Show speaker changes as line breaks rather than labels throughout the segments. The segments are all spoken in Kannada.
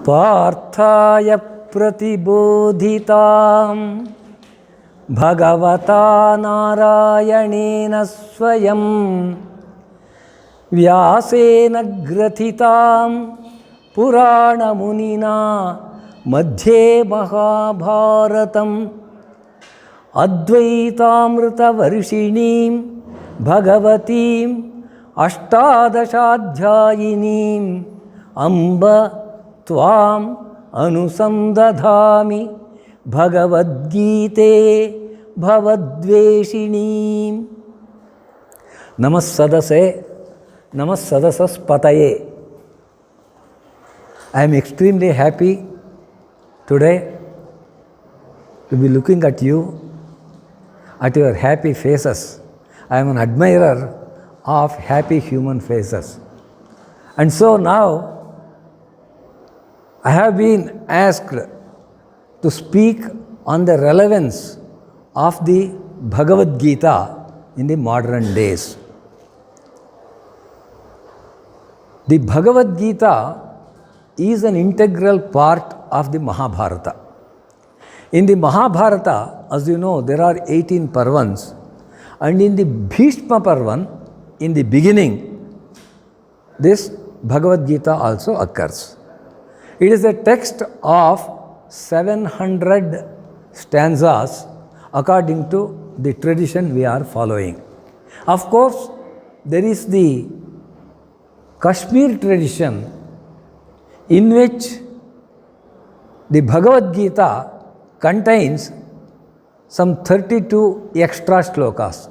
पार्थाय प्रतिबोधितां भगवता नारायणेन स्वयं व्यासेन ग्रथितां पुराणमुनिना मध्ये महाभारतम् अद्वैतामृतवर्षिणीं भगवतीम् अष्टादशाध्यायिनीम् अम्ब त्वाम् अनुसन्दधामि भगवद्गीते भवद्वेषिणीम्। नमः सदसे नमः सदसस्पतये। I am extremely happy today to be looking at you, at your happy faces. I am an admirer of happy human faces. And so now I have been asked to speak on the relevance of the Bhagavad Gita in the modern days. The Bhagavad Gita is an integral part of the Mahabharata. In the Mahabharata, as you know, there are 18 Parvans, and in the Bhishma Parvan, in the beginning, this Bhagavad Gita also occurs. It is a text of 700 stanzas according to the tradition we are following. Of course, there is the Kashmir tradition in which the Bhagavad Gita contains some 32 extra shlokas.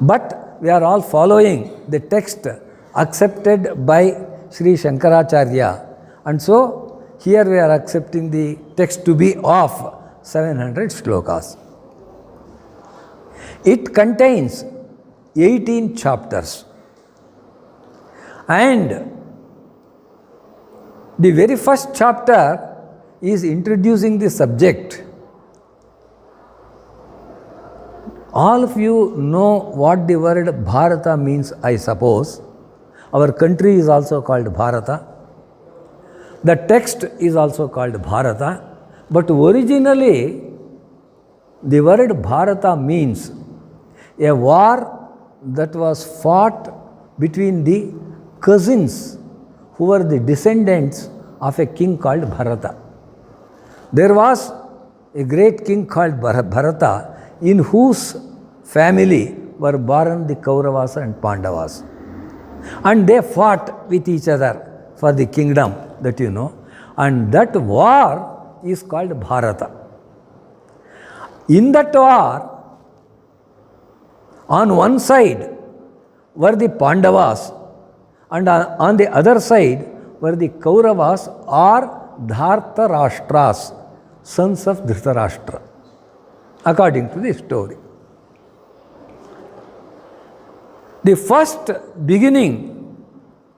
But we are all following the text accepted by Sri Shankaracharya, and so here we are accepting the text to be of 700 shlokas. It contains 18 chapters, and the very first chapter is introducing the subject. All of you know what the word Bharata means, I suppose. Our country is also called Bharata. The text is also called Bharata. But originally, the word Bharata means a war that was fought between the cousins who were the descendants of a king called Bharata. There was a great king called Bharata, in whose family were born the Kauravas and Pandavas. And they fought with each other for the kingdom that you know. And that war is called Bharata. In that war, on one side were the Pandavas, and on the other side were the Kauravas or Dhartarashtras, sons of Dhritarashtra, according to the story. The first beginning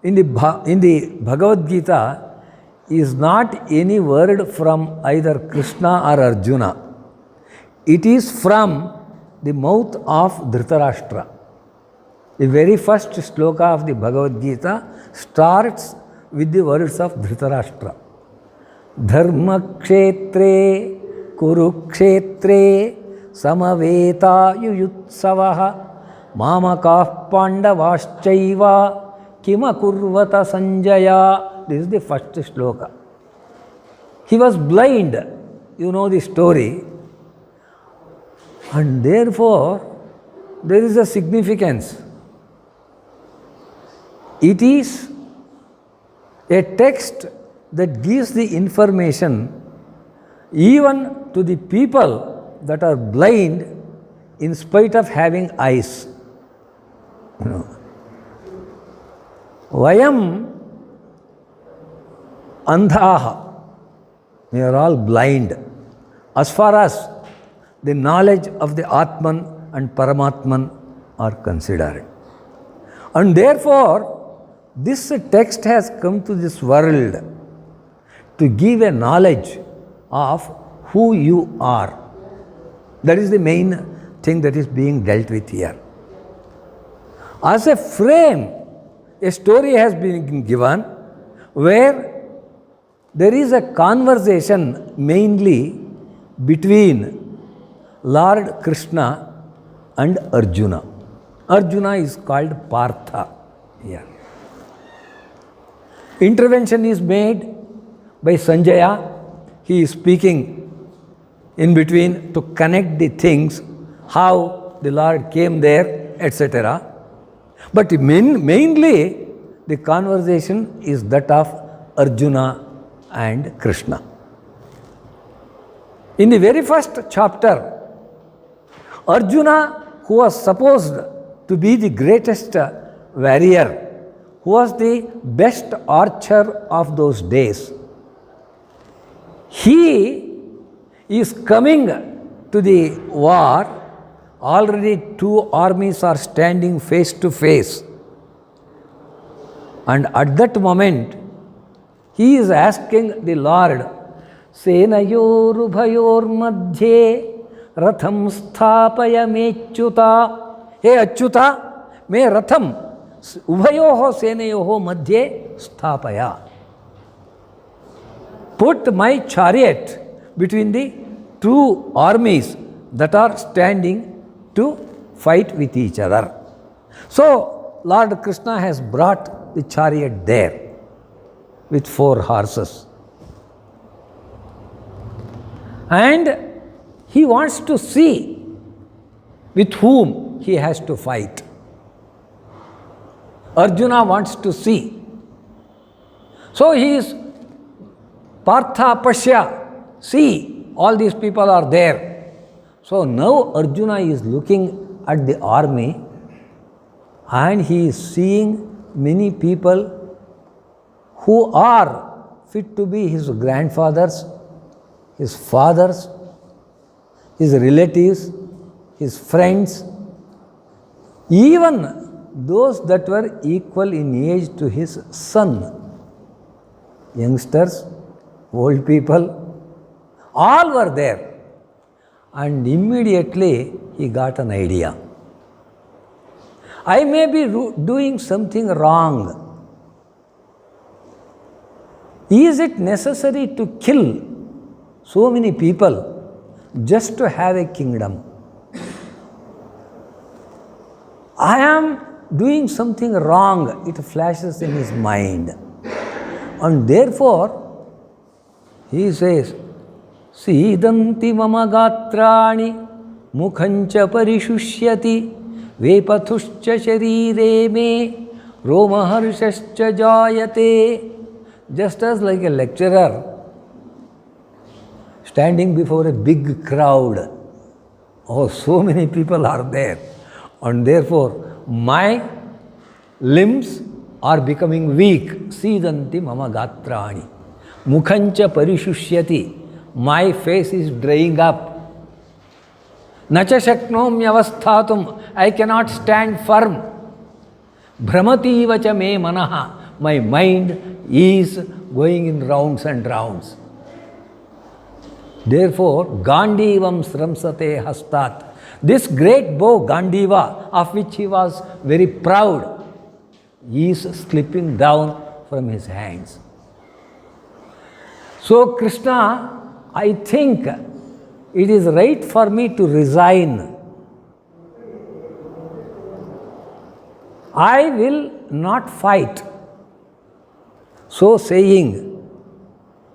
in the Bhagavad Gita is not any word from either Krishna or Arjuna. It is from the mouth of Dhritarashtra. The very first shloka of the Bhagavad Gita starts with the words of Dhritarashtra. Dharma kshetre kurukshetre samaveta yuyutsavaha mamakah pandavaschaiva kima kurvata sanjaya. This is the first shloka. He was blind, you know the story, and therefore there is a significance. It is a text that gives the information even to the people that are blind in spite of having eyes. You know. Vayam andhaha. We are all blind as far as the knowledge of the Atman and Paramatman are considered. And therefore, this text has come to this world to give a knowledge of who you are. That is the main thing that is being dealt with here. As a frame, a story has been given where there is a conversation mainly between Lord Krishna and Arjuna. Arjuna is called Partha here. Intervention is made by Sanjaya. He is speaking in between to connect the things, how the Lord came there, etc. But mainly the conversation is that of Arjuna and Krishna. In the very first chapter, Arjuna, who was supposed to be the greatest warrior, who was the best archer of those days, he is coming to the war. Already two armies are standing face to face. And at that moment, he is asking the Lord, Senayor Ubhayor Madhye Ratham Sthapaya Mechyuta. Hey Achyuta, me Ratham Ubhayoho Senayoho Madhye Sthapaya. Put my chariot between the two armies that are standing to fight with each other. So, Lord Krishna has brought the chariot there with 4 horses. And he wants to see with whom he has to fight. Arjuna wants to see. So he is Partha Pashya, see, all these people are there. So now Arjuna is looking at the army and he is seeing many people who are fit to be his grandfathers, his fathers, his relatives, his friends, even those that were equal in age to his son. Youngsters, old people, all were there. And immediately he got an idea. I may be doing something wrong. Is it necessary to kill so many people just to have a kingdom? I am doing something wrong, it flashes in his mind. And therefore, he says, Sidanti mama gatrani mukhancha parishusyati vepathuscha sharire me romaharshascha jayate. Just as like a lecturer standing before a big crowd, oh, so many people are there, and therefore my limbs are becoming weak. Sidanti mama gatrani mukhancha parishusyati. My face is drying up. Nacha shaknomyavasthatum. I cannot stand firm. Bhramati vacha me manaha. My mind is going in rounds and rounds. Therefore, Gandivam sramsate hastat. This great bow, Gandiva, of which he was very proud, is slipping down from his hands. So, Krishna, I think it is right for me to resign. I will not fight. So saying,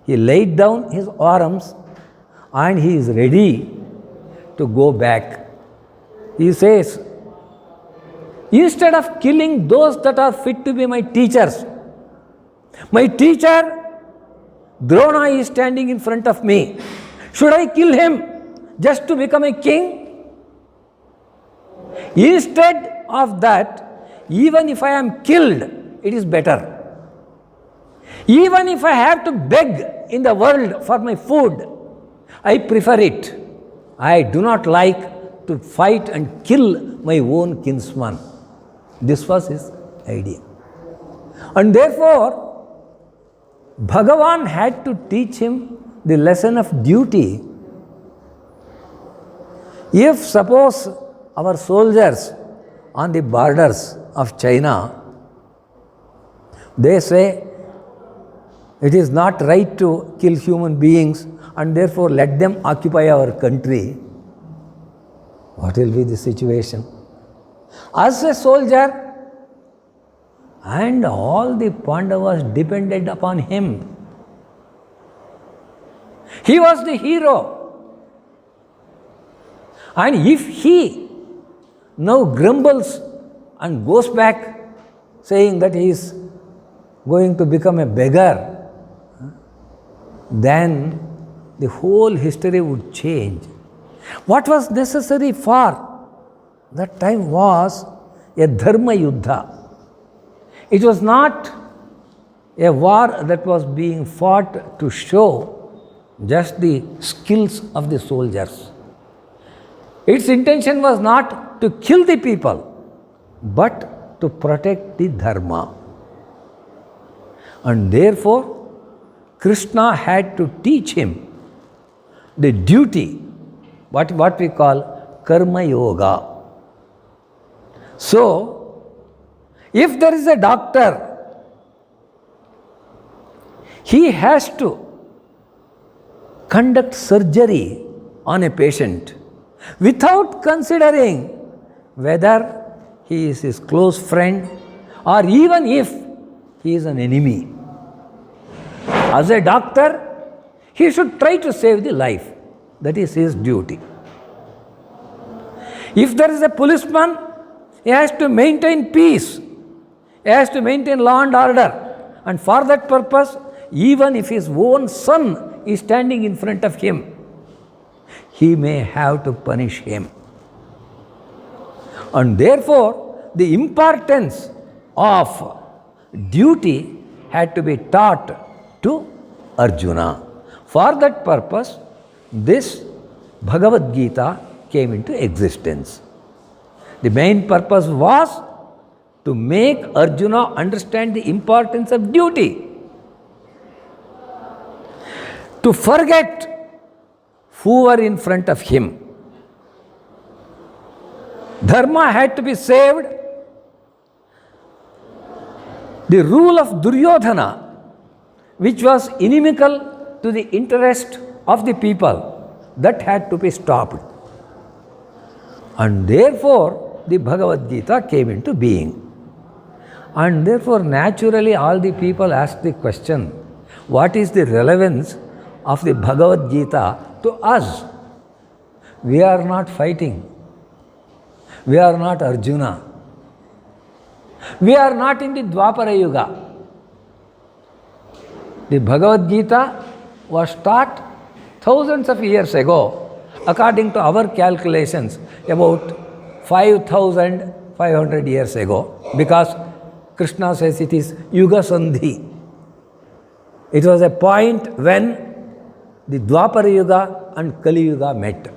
he laid down his arms and he is ready to go back. He says, instead of killing those that are fit to be my teachers, my teacher Drona is standing in front of me. Should I kill him just to become a king? Instead of that, even if I am killed, it is better. Even if I have to beg in the world for my food, I prefer it. I do not like to fight and kill my own kinsman. This was his idea. And therefore, Bhagavan had to teach him the lesson of duty. If suppose our soldiers on the borders of China, they say, It is not right to kill human beings and therefore let them occupy our country. What will be the situation? As a soldier, and all the Pandavas depended upon him. He was the hero. And if he now grumbles and goes back saying that he is going to become a beggar, then the whole history would change. What was necessary for that time was a dharma yuddha. It was not a war that was being fought to show just the skills of the soldiers. Its intention was not to kill the people, but to protect the dharma. And therefore, Krishna had to teach him the duty, what we call karma yoga. So, if there is a doctor, he has to conduct surgery on a patient without considering whether he is his close friend or even if he is an enemy. As a doctor, he should try to save the life. That is his duty. If there is a policeman, he has to maintain peace. He has to maintain law and order. And for that purpose, even if his own son is standing in front of him, he may have to punish him. And therefore, the importance of duty had to be taught to Arjuna. For that purpose, this Bhagavad Gita came into existence. The main purpose was to make Arjuna understand the importance of duty, to forget who were in front of him. Dharma had to be saved. The rule of Duryodhana, which was inimical to the interest of the people, that had to be stopped. And therefore, the Bhagavad Gita came into being. And therefore, naturally, all the people ask the question, what is the relevance of the Bhagavad Gita to us? We are not fighting. We are not Arjuna. We are not in the Dwapara Yuga. The Bhagavad Gita was taught thousands of years ago, according to our calculations, about 5,500 years ago, because Krishna says it is Yuga Sandhi. It was a point when the Dwapara Yuga and Kali Yuga met.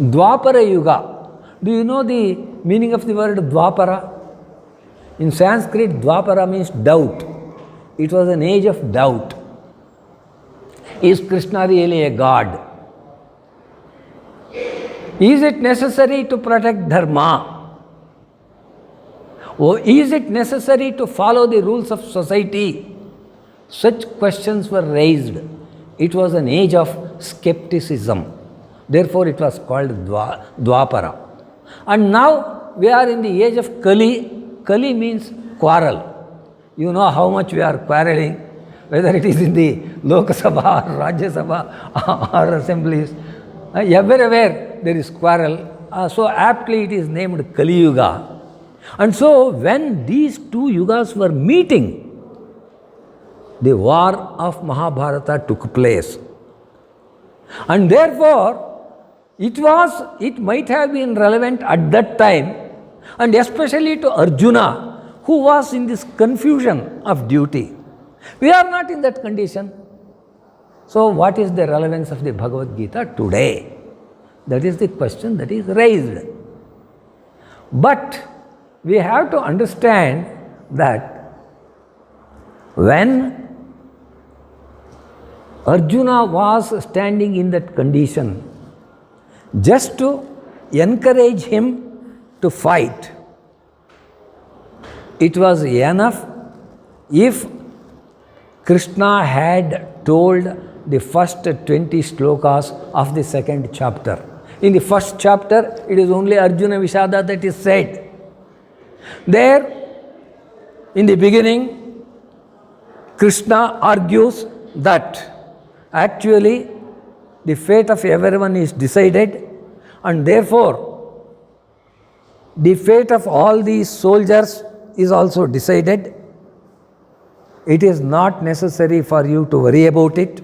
Dwapara Yuga. Do you know the meaning of the word Dwapara? In Sanskrit, Dwapara means doubt. It was an age of doubt. Is Krishna really a god? Is it necessary to protect dharma? Or is it necessary to follow the rules of society? Such questions were raised. It was an age of skepticism. Therefore, it was called Dwapara. And now we are in the age of Kali. Kali means quarrel. You know how much we are quarreling, whether it is in the Lok Sabha or Rajya Sabha or assemblies. Everywhere there is quarrel. So aptly it is named Kali Yuga. And so when these two yugas were meeting, the war of Mahabharata took place. And therefore, it might have been relevant at that time, and especially to Arjuna, who was in this confusion of duty. We are not in that condition. So what is the relevance of the Bhagavad Gita today? That is the question that is raised. But we have to understand that when Arjuna was standing in that condition, just to encourage him to fight, it was enough if Krishna had told the first 20 slokas of the second chapter. In the first chapter, it is only Arjuna Vishada that is said. There, in the beginning, Krishna argues that actually the fate of everyone is decided, and therefore the fate of all these soldiers is also decided. It is not necessary for you to worry about it.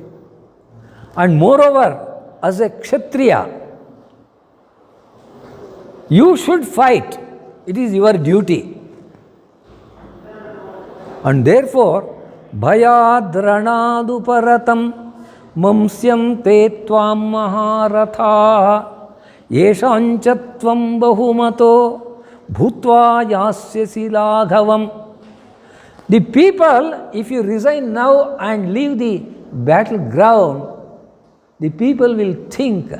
And moreover, as a Kshatriya, you should fight. It is your duty. And therefore, Bhayadranaduparatam Mamsyam te tvam maharatha Yeshanchatvam bahumato Bhutva yasyasi laghavam. The people, if you resign now and leave the battleground, the people will think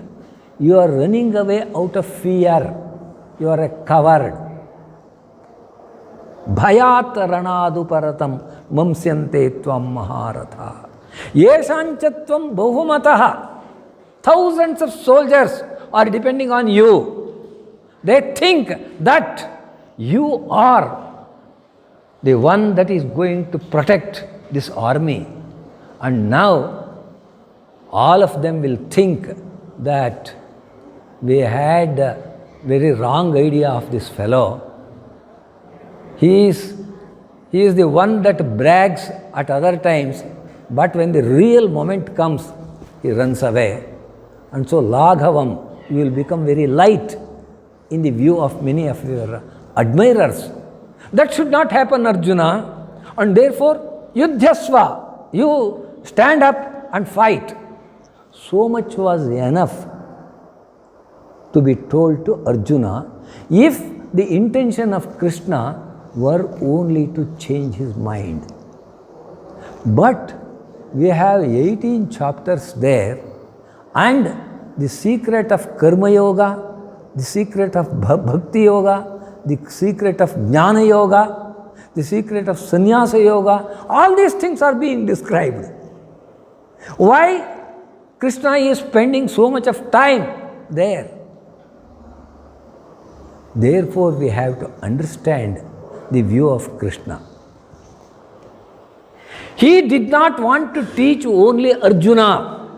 you are running away out of fear. You are a coward. Bhayat ranaduparatam mamsyante tvam maharatha. Yeshanchatvam bahumataha. Thousands of soldiers are depending on you. They think that you are the one that is going to protect this army. And now all of them will think that we had a very wrong idea of this fellow. He is the one that brags at other times, but when the real moment comes, he runs away. And so Laghavam, you will become very light in the view of many of your admirers. That should not happen, Arjuna. And therefore, Yudhyasva, you stand up and fight. So much was enough to be told to Arjuna if the intention of Krishna were only to change his mind. But we have 18 chapters there, and the secret of Karma Yoga, the secret of Bhakti Yoga, the secret of Jnana Yoga, the secret of Sannyasa Yoga, all these things are being described. Why Krishna is spending so much of time there? Therefore, we have to understand the view of Krishna. He did not want to teach only Arjuna.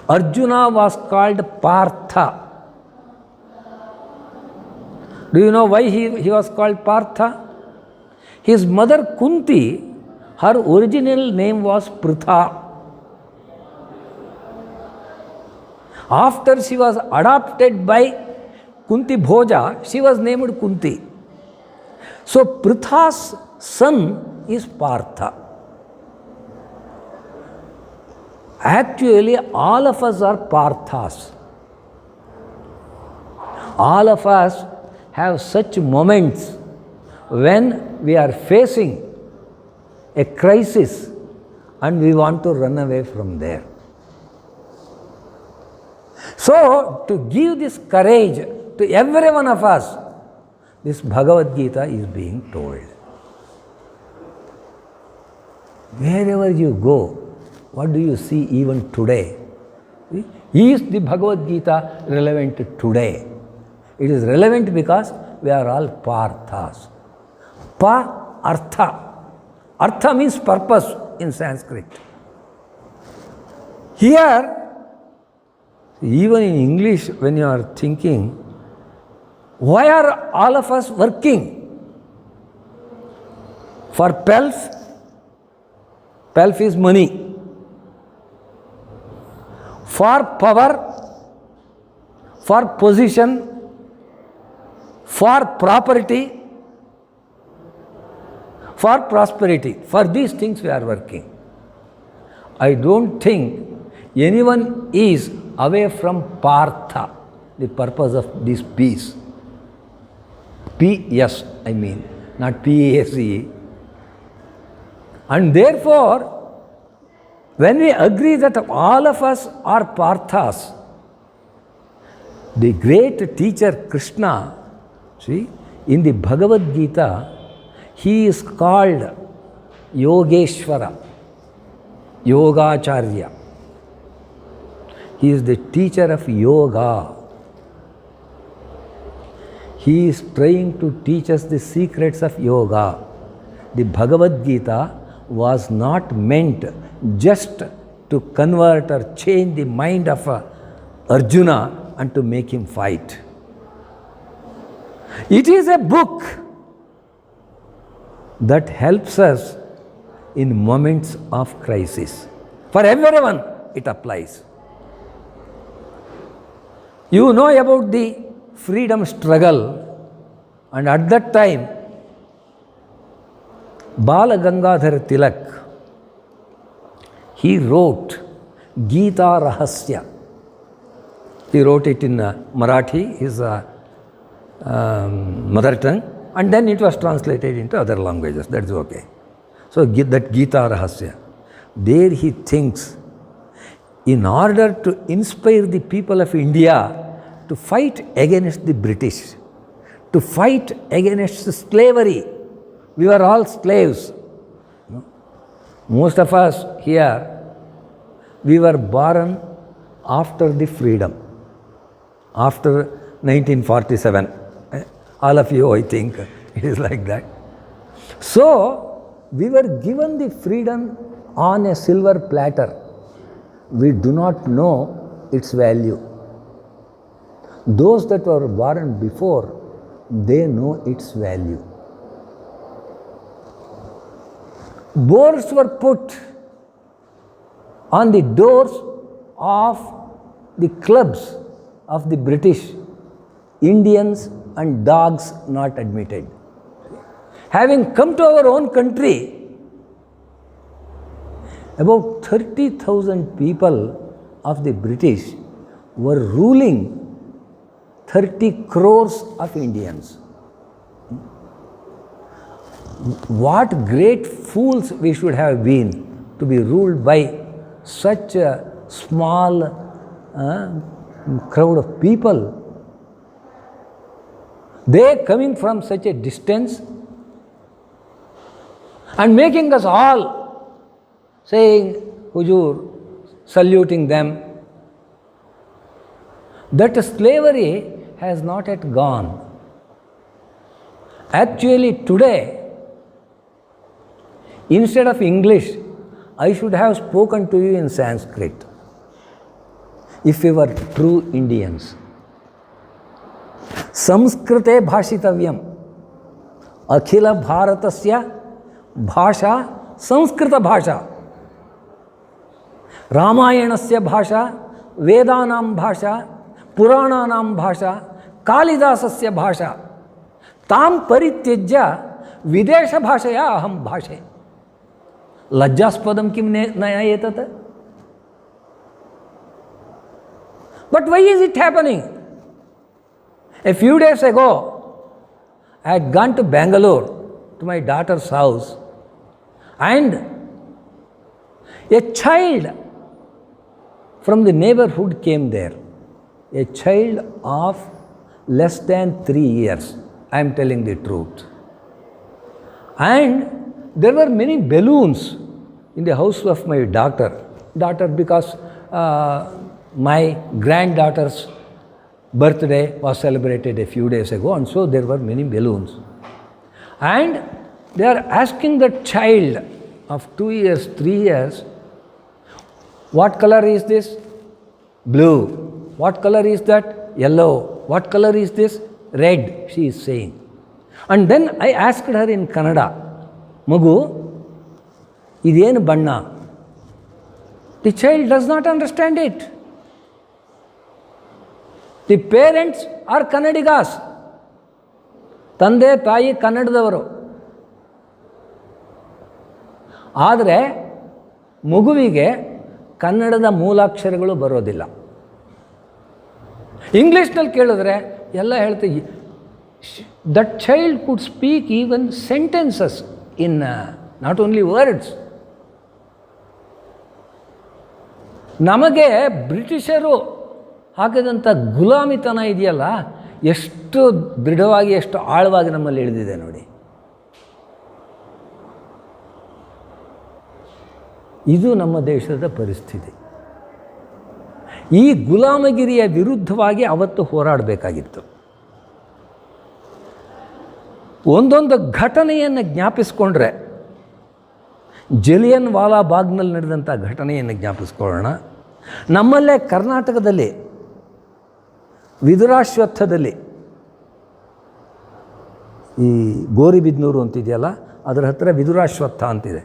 Arjuna was called Partha. Do you know why he was called Partha? His mother Kunti, her original name was Pritha. After she was adopted by Kunti Bhoja, she was named Kunti. So Pritha's son is Partha. Actually, all of us are Parthas. All of us have such moments when we are facing a crisis and we want to run away from there. So, to give this courage to every one of us, this Bhagavad Gita is being told. Wherever you go, what do you see even today? Is the Bhagavad Gita relevant today? It is relevant because we are all Parthas. Pa, Artha. Artha means purpose in Sanskrit. Here, even in English, when you are thinking, why are all of us working? For pelf, pelf is money. For power, for position, for property, for prosperity. For these things we are working. I don't think anyone is away from Partha, the purpose of this peace. P-yes, I mean, not P-A-C-E. And therefore, when we agree that all of us are Parthas, the great teacher Krishna, see, in the Bhagavad Gita, he is called Yogeshwara, Yogacharya. He is the teacher of yoga. He is trying to teach us the secrets of yoga. The Bhagavad Gita was not meant just to convert or change the mind of Arjuna and to make him fight. It is a book that helps us in moments of crisis. For everyone, it applies. You know about the freedom struggle, and at that time, Bala Gangadhar Tilak, he wrote Gita Rahasya. He wrote it in Marathi, his mother tongue, and then it was translated into other languages. That is okay. So that Gita Rahasya, there he thinks, in order to inspire the people of India to fight against the British, to fight against slavery. We were all slaves. Most of us here, we were born after the freedom, after 1947. All of you, I think, it is like that. So, we were given the freedom on a silver platter. We do not know its value. Those that were born before, they know its value. Boards were put on the doors of the clubs of the British, Indians and dogs not admitted. Having come to our own country, about 30,000 people of the British were ruling 30 crores of Indians. What great fools we should have been to be ruled by such a small crowd of people. They coming from such a distance and making us all saying Hujur, saluting them. That slavery has not yet gone. Actually, today, instead of English, I should have spoken to you in Sanskrit if we were true Indians. Samskrite bhashitavyam. Akhila bharatasya bhasha Samskrita bhasha. Ramayanasya bhasha, Vedanam bhasha, Purananam bhasha, Kalidasasya bhasha. Tam parityajya videsha bhashaya aham bhashe. Lajjaspadam kim naya etat. But why is it happening? A few days ago, I had gone to Bangalore to my daughter's house, and a child from the neighborhood came there. A child of less than 3 years. I am telling the truth. And there were many balloons in the house of my daughter because my granddaughter's birthday was celebrated a few days ago, and so there were many balloons. And they are asking the child of 2 years, 3 years, what color is this? Blue. What color is that? Yellow. What color is this? Red, she is saying. And then I asked her in Kannada, Magu, idenu banna? The child does not understand it. The parents are Kannadigas. ತಂದೆ ತಾಯಿ ಕನ್ನಡದವರು. ಆದರೆ ಮಗುವಿಗೆ ಕನ್ನಡದ ಮೂಲಾಕ್ಷರಗಳು ಬರೋದಿಲ್ಲ. ಇಂಗ್ಲೀಷ್ನಲ್ಲಿ ಕೇಳಿದ್ರೆ ಎಲ್ಲ ಹೇಳ್ತೀವಿ. That child could speak even sentences in not only words. ನಮಗೆ ಬ್ರಿಟಿಷರು ಹಾಕಿದಂಥ ಗುಲಾಮಿತನ ಇದೆಯಲ್ಲ, ಎಷ್ಟು ದೃಢವಾಗಿ ಎಷ್ಟು ಆಳವಾಗಿ ನಮ್ಮಲ್ಲಿ ಇಳಿದಿದೆ ನೋಡಿ. ಇದು ನಮ್ಮ ದೇಶದ ಪರಿಸ್ಥಿತಿ. ಈ ಗುಲಾಮಗಿರಿಯ ವಿರುದ್ಧವಾಗಿ ಅವತ್ತು ಹೋರಾಡಬೇಕಾಗಿತ್ತು. ಒಂದೊಂದು ಘಟನೆಯನ್ನು ಜ್ಞಾಪಿಸ್ಕೊಂಡ್ರೆ, ಜಲಿಯನ್ ವಾಲಾ ಬಾಗ್ನಲ್ಲಿ ನಡೆದಂಥ ಘಟನೆಯನ್ನು ಜ್ಞಾಪಿಸ್ಕೊಳ್ಳೋಣ. ನಮ್ಮಲ್ಲೇ ಕರ್ನಾಟಕದಲ್ಲಿ ವಿದುರಾಶ್ವತ್ಥದಲ್ಲಿ ಈ ಗೋರಿಬಿದನೂರು ಅಂತಿದೆಯಲ್ಲ, ಅದರ ಹತ್ತಿರ ವಿದುರಾಶ್ವತ್ಥ ಅಂತಿದೆ.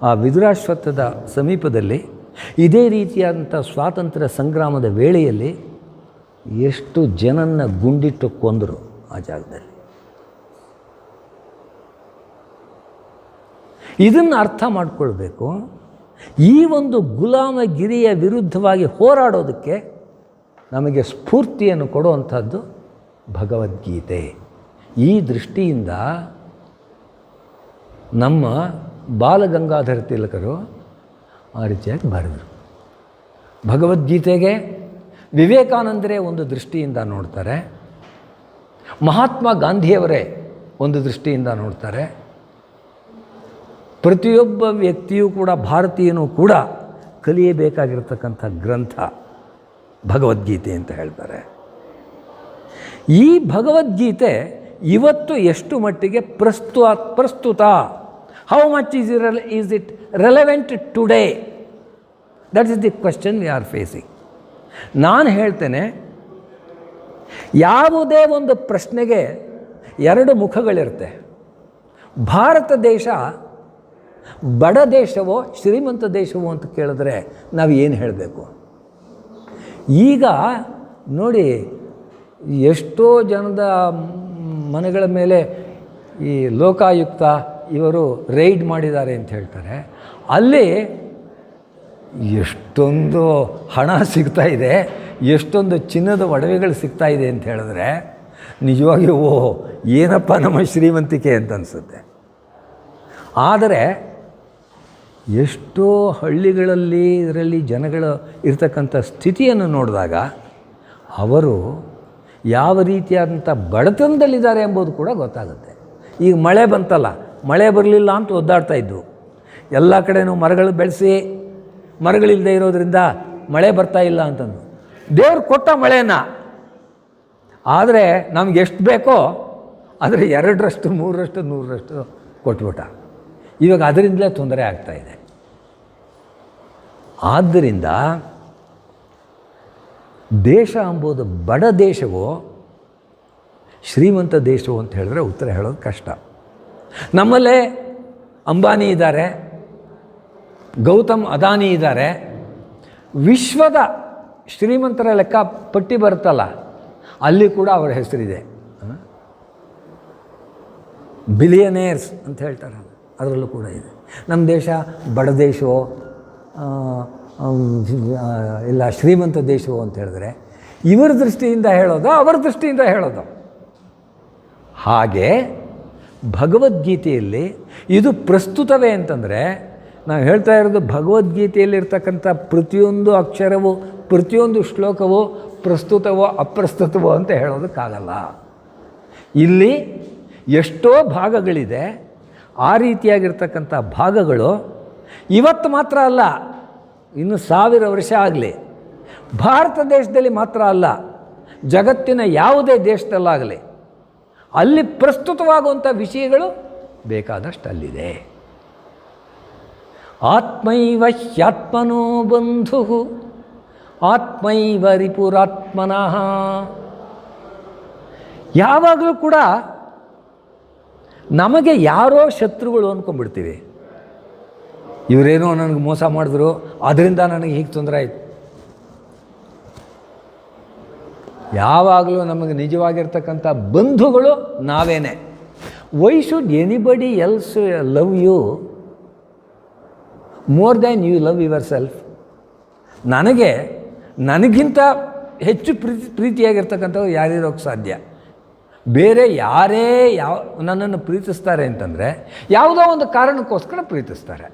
ಆ ವಿದುರಾಶ್ವತ್ಥದ ಸಮೀಪದಲ್ಲಿ ಇದೇ ರೀತಿಯಾದಂಥ ಸ್ವಾತಂತ್ರ್ಯ ಸಂಗ್ರಾಮದ ವೇಳೆಯಲ್ಲಿ ಎಷ್ಟು ಜನನ್ನ ಗುಂಡಿಟ್ಟು ಕೊಂದರು ಆ ಜಾಗದಲ್ಲಿ. ಇದನ್ನು ಅರ್ಥ ಮಾಡಿಕೊಳ್ಬೇಕು. ಈ ಒಂದು ಗುಲಾಮಗಿರಿಯ ವಿರುದ್ಧವಾಗಿ ಹೋರಾಡೋದಕ್ಕೆ ನಮಗೆ ಸ್ಫೂರ್ತಿಯನ್ನು ಕೊಡುವಂಥದ್ದು ಭಗವದ್ಗೀತೆ. ಈ ದೃಷ್ಟಿಯಿಂದ ನಮ್ಮ ಬಾಲಗಂಗಾಧರ ತಿಲಕರು ಆ ರೀತಿಯಾಗಿ ಬರೆದರು. ಭಗವದ್ಗೀತೆಗೆ ವಿವೇಕಾನಂದರೇ ಒಂದು ದೃಷ್ಟಿಯಿಂದ ನೋಡ್ತಾರೆ, ಮಹಾತ್ಮ ಗಾಂಧಿಯವರೇ ಒಂದು ದೃಷ್ಟಿಯಿಂದ ನೋಡ್ತಾರೆ. ಪ್ರತಿಯೊಬ್ಬ ವ್ಯಕ್ತಿಯೂ ಕೂಡ, ಭಾರತೀಯನೂ ಕೂಡ ಕಲಿಯಬೇಕಾಗಿರ್ತಕ್ಕಂಥ ಗ್ರಂಥ ಭಗವದ್ಗೀತೆ ಅಂತ ಹೇಳ್ತಾರೆ. ಈ ಭಗವದ್ಗೀತೆ ಇವತ್ತು ಎಷ್ಟು ಮಟ್ಟಿಗೆ ಪ್ರಸ್ತುತ, how much is it relevant today? That is the question we are facing. ನಾನು ಹೇಳ್ತೇನೆ, ಯಾವುದೇ ಒಂದು ಪ್ರಶ್ನೆಗೆ ಎರಡು ಮುಖಗಳಿರುತ್ತೆ. ಭಾರತ ದೇಶ ಬಡ ದೇಶವೋ ಶ್ರೀಮಂತ ದೇಶವೋ ಅಂತ ಕೇಳಿದ್ರೆ ನಾವು ಏನು ಹೇಳಬೇಕು? ಈಗ ನೋಡಿ, ಎಷ್ಟೋ ಜನದ ಮನೆಗಳ ಮೇಲೆ ಈ ಲೋಕಾಯುಕ್ತ ಇವರು ರೈಡ್ ಮಾಡಿದ್ದಾರೆ ಅಂತ ಹೇಳ್ತಾರೆ. ಅಲ್ಲಿ ಎಷ್ಟೊಂದು ಹಣ ಸಿಗ್ತಾ ಇದೆ, ಎಷ್ಟೊಂದು ಚಿನ್ನದ ಒಡವೆಗಳು ಸಿಗ್ತಾ ಇದೆ ಅಂತ ಹೇಳಿದ್ರೆ ನಿಜವಾಗಿಯೂ ಓಹ್ ಏನಪ್ಪ ನಮ್ಮ ಶ್ರೀಮಂತಿಕೆ ಅಂತ ಅನಿಸುತ್ತೆ. ಆದರೆ ಎಷ್ಟೋ ಹಳ್ಳಿಗಳಲ್ಲಿ ಇದರಲ್ಲಿ ಜನಗಳು ಇರ್ತಕ್ಕಂಥ ಸ್ಥಿತಿಯನ್ನು ನೋಡಿದಾಗ ಅವರು ಯಾವ ರೀತಿಯಾದಂಥ ಬಡತನದಲ್ಲಿದ್ದಾರೆ ಎಂಬುದು ಕೂಡ ಗೊತ್ತಾಗುತ್ತೆ. ಈಗ ಮಳೆ ಬಂತಲ್ಲ, ಮಳೆ ಬರಲಿಲ್ಲ ಅಂತ ಒದ್ದಾಡ್ತಾ ಇದ್ವು. ಎಲ್ಲ ಕಡೆನೂ ಮರಗಳು ಬೆಳೆಸಿ, ಮರಗಳಿಲ್ಲದೆ ಇರೋದರಿಂದ ಮಳೆ ಬರ್ತಾ ಇಲ್ಲ ಅಂತಂದು ದೇವ್ರು ಕೊಟ್ಟ ಮಳೆನ, ಆದರೆ ನಮ್ಗೆ ಎಷ್ಟು ಬೇಕೋ ಆದರೆ 2ರಷ್ಟು 3ರಷ್ಟು 100ರಷ್ಟು ಕೊಟ್ಬಿಟ್ಟ. ಇವಾಗ ಅದರಿಂದಲೇ ತೊಂದರೆ ಆಗ್ತಾಯಿದೆ. ಆದ್ದರಿಂದ ದೇಶ ಎಂಬುದು ಬಡ ದೇಶವೋ ಶ್ರೀಮಂತ ದೇಶವೋ ಅಂತ ಹೇಳಿದ್ರೆ ಉತ್ತರ ಹೇಳೋದು ಕಷ್ಟ. ನಮ್ಮಲ್ಲೇ ಅಂಬಾನಿ ಇದ್ದಾರೆ, ಗೌತಮ್ ಅದಾನಿ ಇದ್ದಾರೆ. ವಿಶ್ವದ ಶ್ರೀಮಂತರ ಲೆಕ್ಕ ಪಟ್ಟಿ ಬರುತ್ತಲ್ಲ, ಅಲ್ಲಿ ಕೂಡ ಅವರ ಹೆಸರಿದೆ. ಬಿಲಿಯನೇರ್ಸ್ ಅಂತ ಹೇಳ್ತಾರೆ, ಅದರಲ್ಲೂ ಕೂಡ ಇದೆ. ನಮ್ಮ ದೇಶ ಬಡ ದೇಶವೋ ಇಲ್ಲ ಶ್ರೀಮಂತ ದೇಶವೋ ಅಂತ ಹೇಳಿದ್ರೆ ಇವರ ದೃಷ್ಟಿಯಿಂದ ಹೇಳೋದು, ಅವರ ದೃಷ್ಟಿಯಿಂದ ಹೇಳೋದು. ಹಾಗೆ ಭಗವದ್ಗೀತೆಯಲ್ಲಿ ಇದು ಪ್ರಸ್ತುತವೇ ಅಂತಂದರೆ ನಾವು ಹೇಳ್ತಾ ಇರೋದು ಭಗವದ್ಗೀತೆಯಲ್ಲಿರ್ತಕ್ಕಂಥ ಪ್ರತಿಯೊಂದು ಅಕ್ಷರವೂ ಪ್ರತಿಯೊಂದು ಶ್ಲೋಕವೂ ಪ್ರಸ್ತುತವೋ ಅಪ್ರಸ್ತುತವೋ ಅಂತ ಹೇಳೋದಕ್ಕಾಗಲ್ಲ. ಇಲ್ಲಿ ಎಷ್ಟೋ ಭಾಗಗಳಿದೆ. ಆ ರೀತಿಯಾಗಿರ್ತಕ್ಕಂಥ ಭಾಗಗಳು ಇವತ್ತು ಮಾತ್ರ ಅಲ್ಲ, ಇನ್ನು 1000 ವರ್ಷ ಆಗಲಿ, ಭಾರತ ದೇಶದಲ್ಲಿ ಮಾತ್ರ ಅಲ್ಲ, ಜಗತ್ತಿನ ಯಾವುದೇ ದೇಶದಲ್ಲಾಗಲಿ ಅಲ್ಲಿ ಪ್ರಸ್ತುತವಾಗುವಂಥ ವಿಷಯಗಳು ಬೇಕಾದಷ್ಟು ಅಲ್ಲಿದೆ. ಆತ್ಮೈವ ಹ್ಯಾತ್ಮನೋ ಬಂಧು ಆತ್ಮೈವ ರಿಪುರಾತ್ಮನಃ. ಯಾವಾಗಲೂ ಕೂಡ ನಮಗೆ ಯಾರೋ ಶತ್ರುಗಳು ಅಂದ್ಕೊಂಡ್ಬಿಡ್ತೀವಿ. ಇವರೇನೋ ನನಗೆ ಮೋಸ ಮಾಡಿದ್ರು, ಅದರಿಂದ ನನಗೆ ಹೀಗೆ ತೊಂದರೆ ಆಯಿತು. ಯಾವಾಗಲೂ ನಮಗೆ ನಿಜವಾಗಿರ್ತಕ್ಕಂಥ ಬಂಧುಗಳು ನಾವೇನೆ. Why should anybody else love you more than you love yourself? ನನಗಿಂತ ಹೆಚ್ಚು ಪ್ರೀತಿಯಾಗಿರ್ತಕ್ಕಂಥವ್ರು ಯಾರಿರೋಕ್ಕೆ ಸಾಧ್ಯ? ಬೇರೆ ಯಾರೇ ನನ್ನನ್ನು ಪ್ರೀತಿಸ್ತಾರೆ ಅಂತಂದರೆ ಯಾವುದೋ ಒಂದು ಕಾರಣಕ್ಕೋಸ್ಕರ ಪ್ರೀತಿಸ್ತಾರೆ.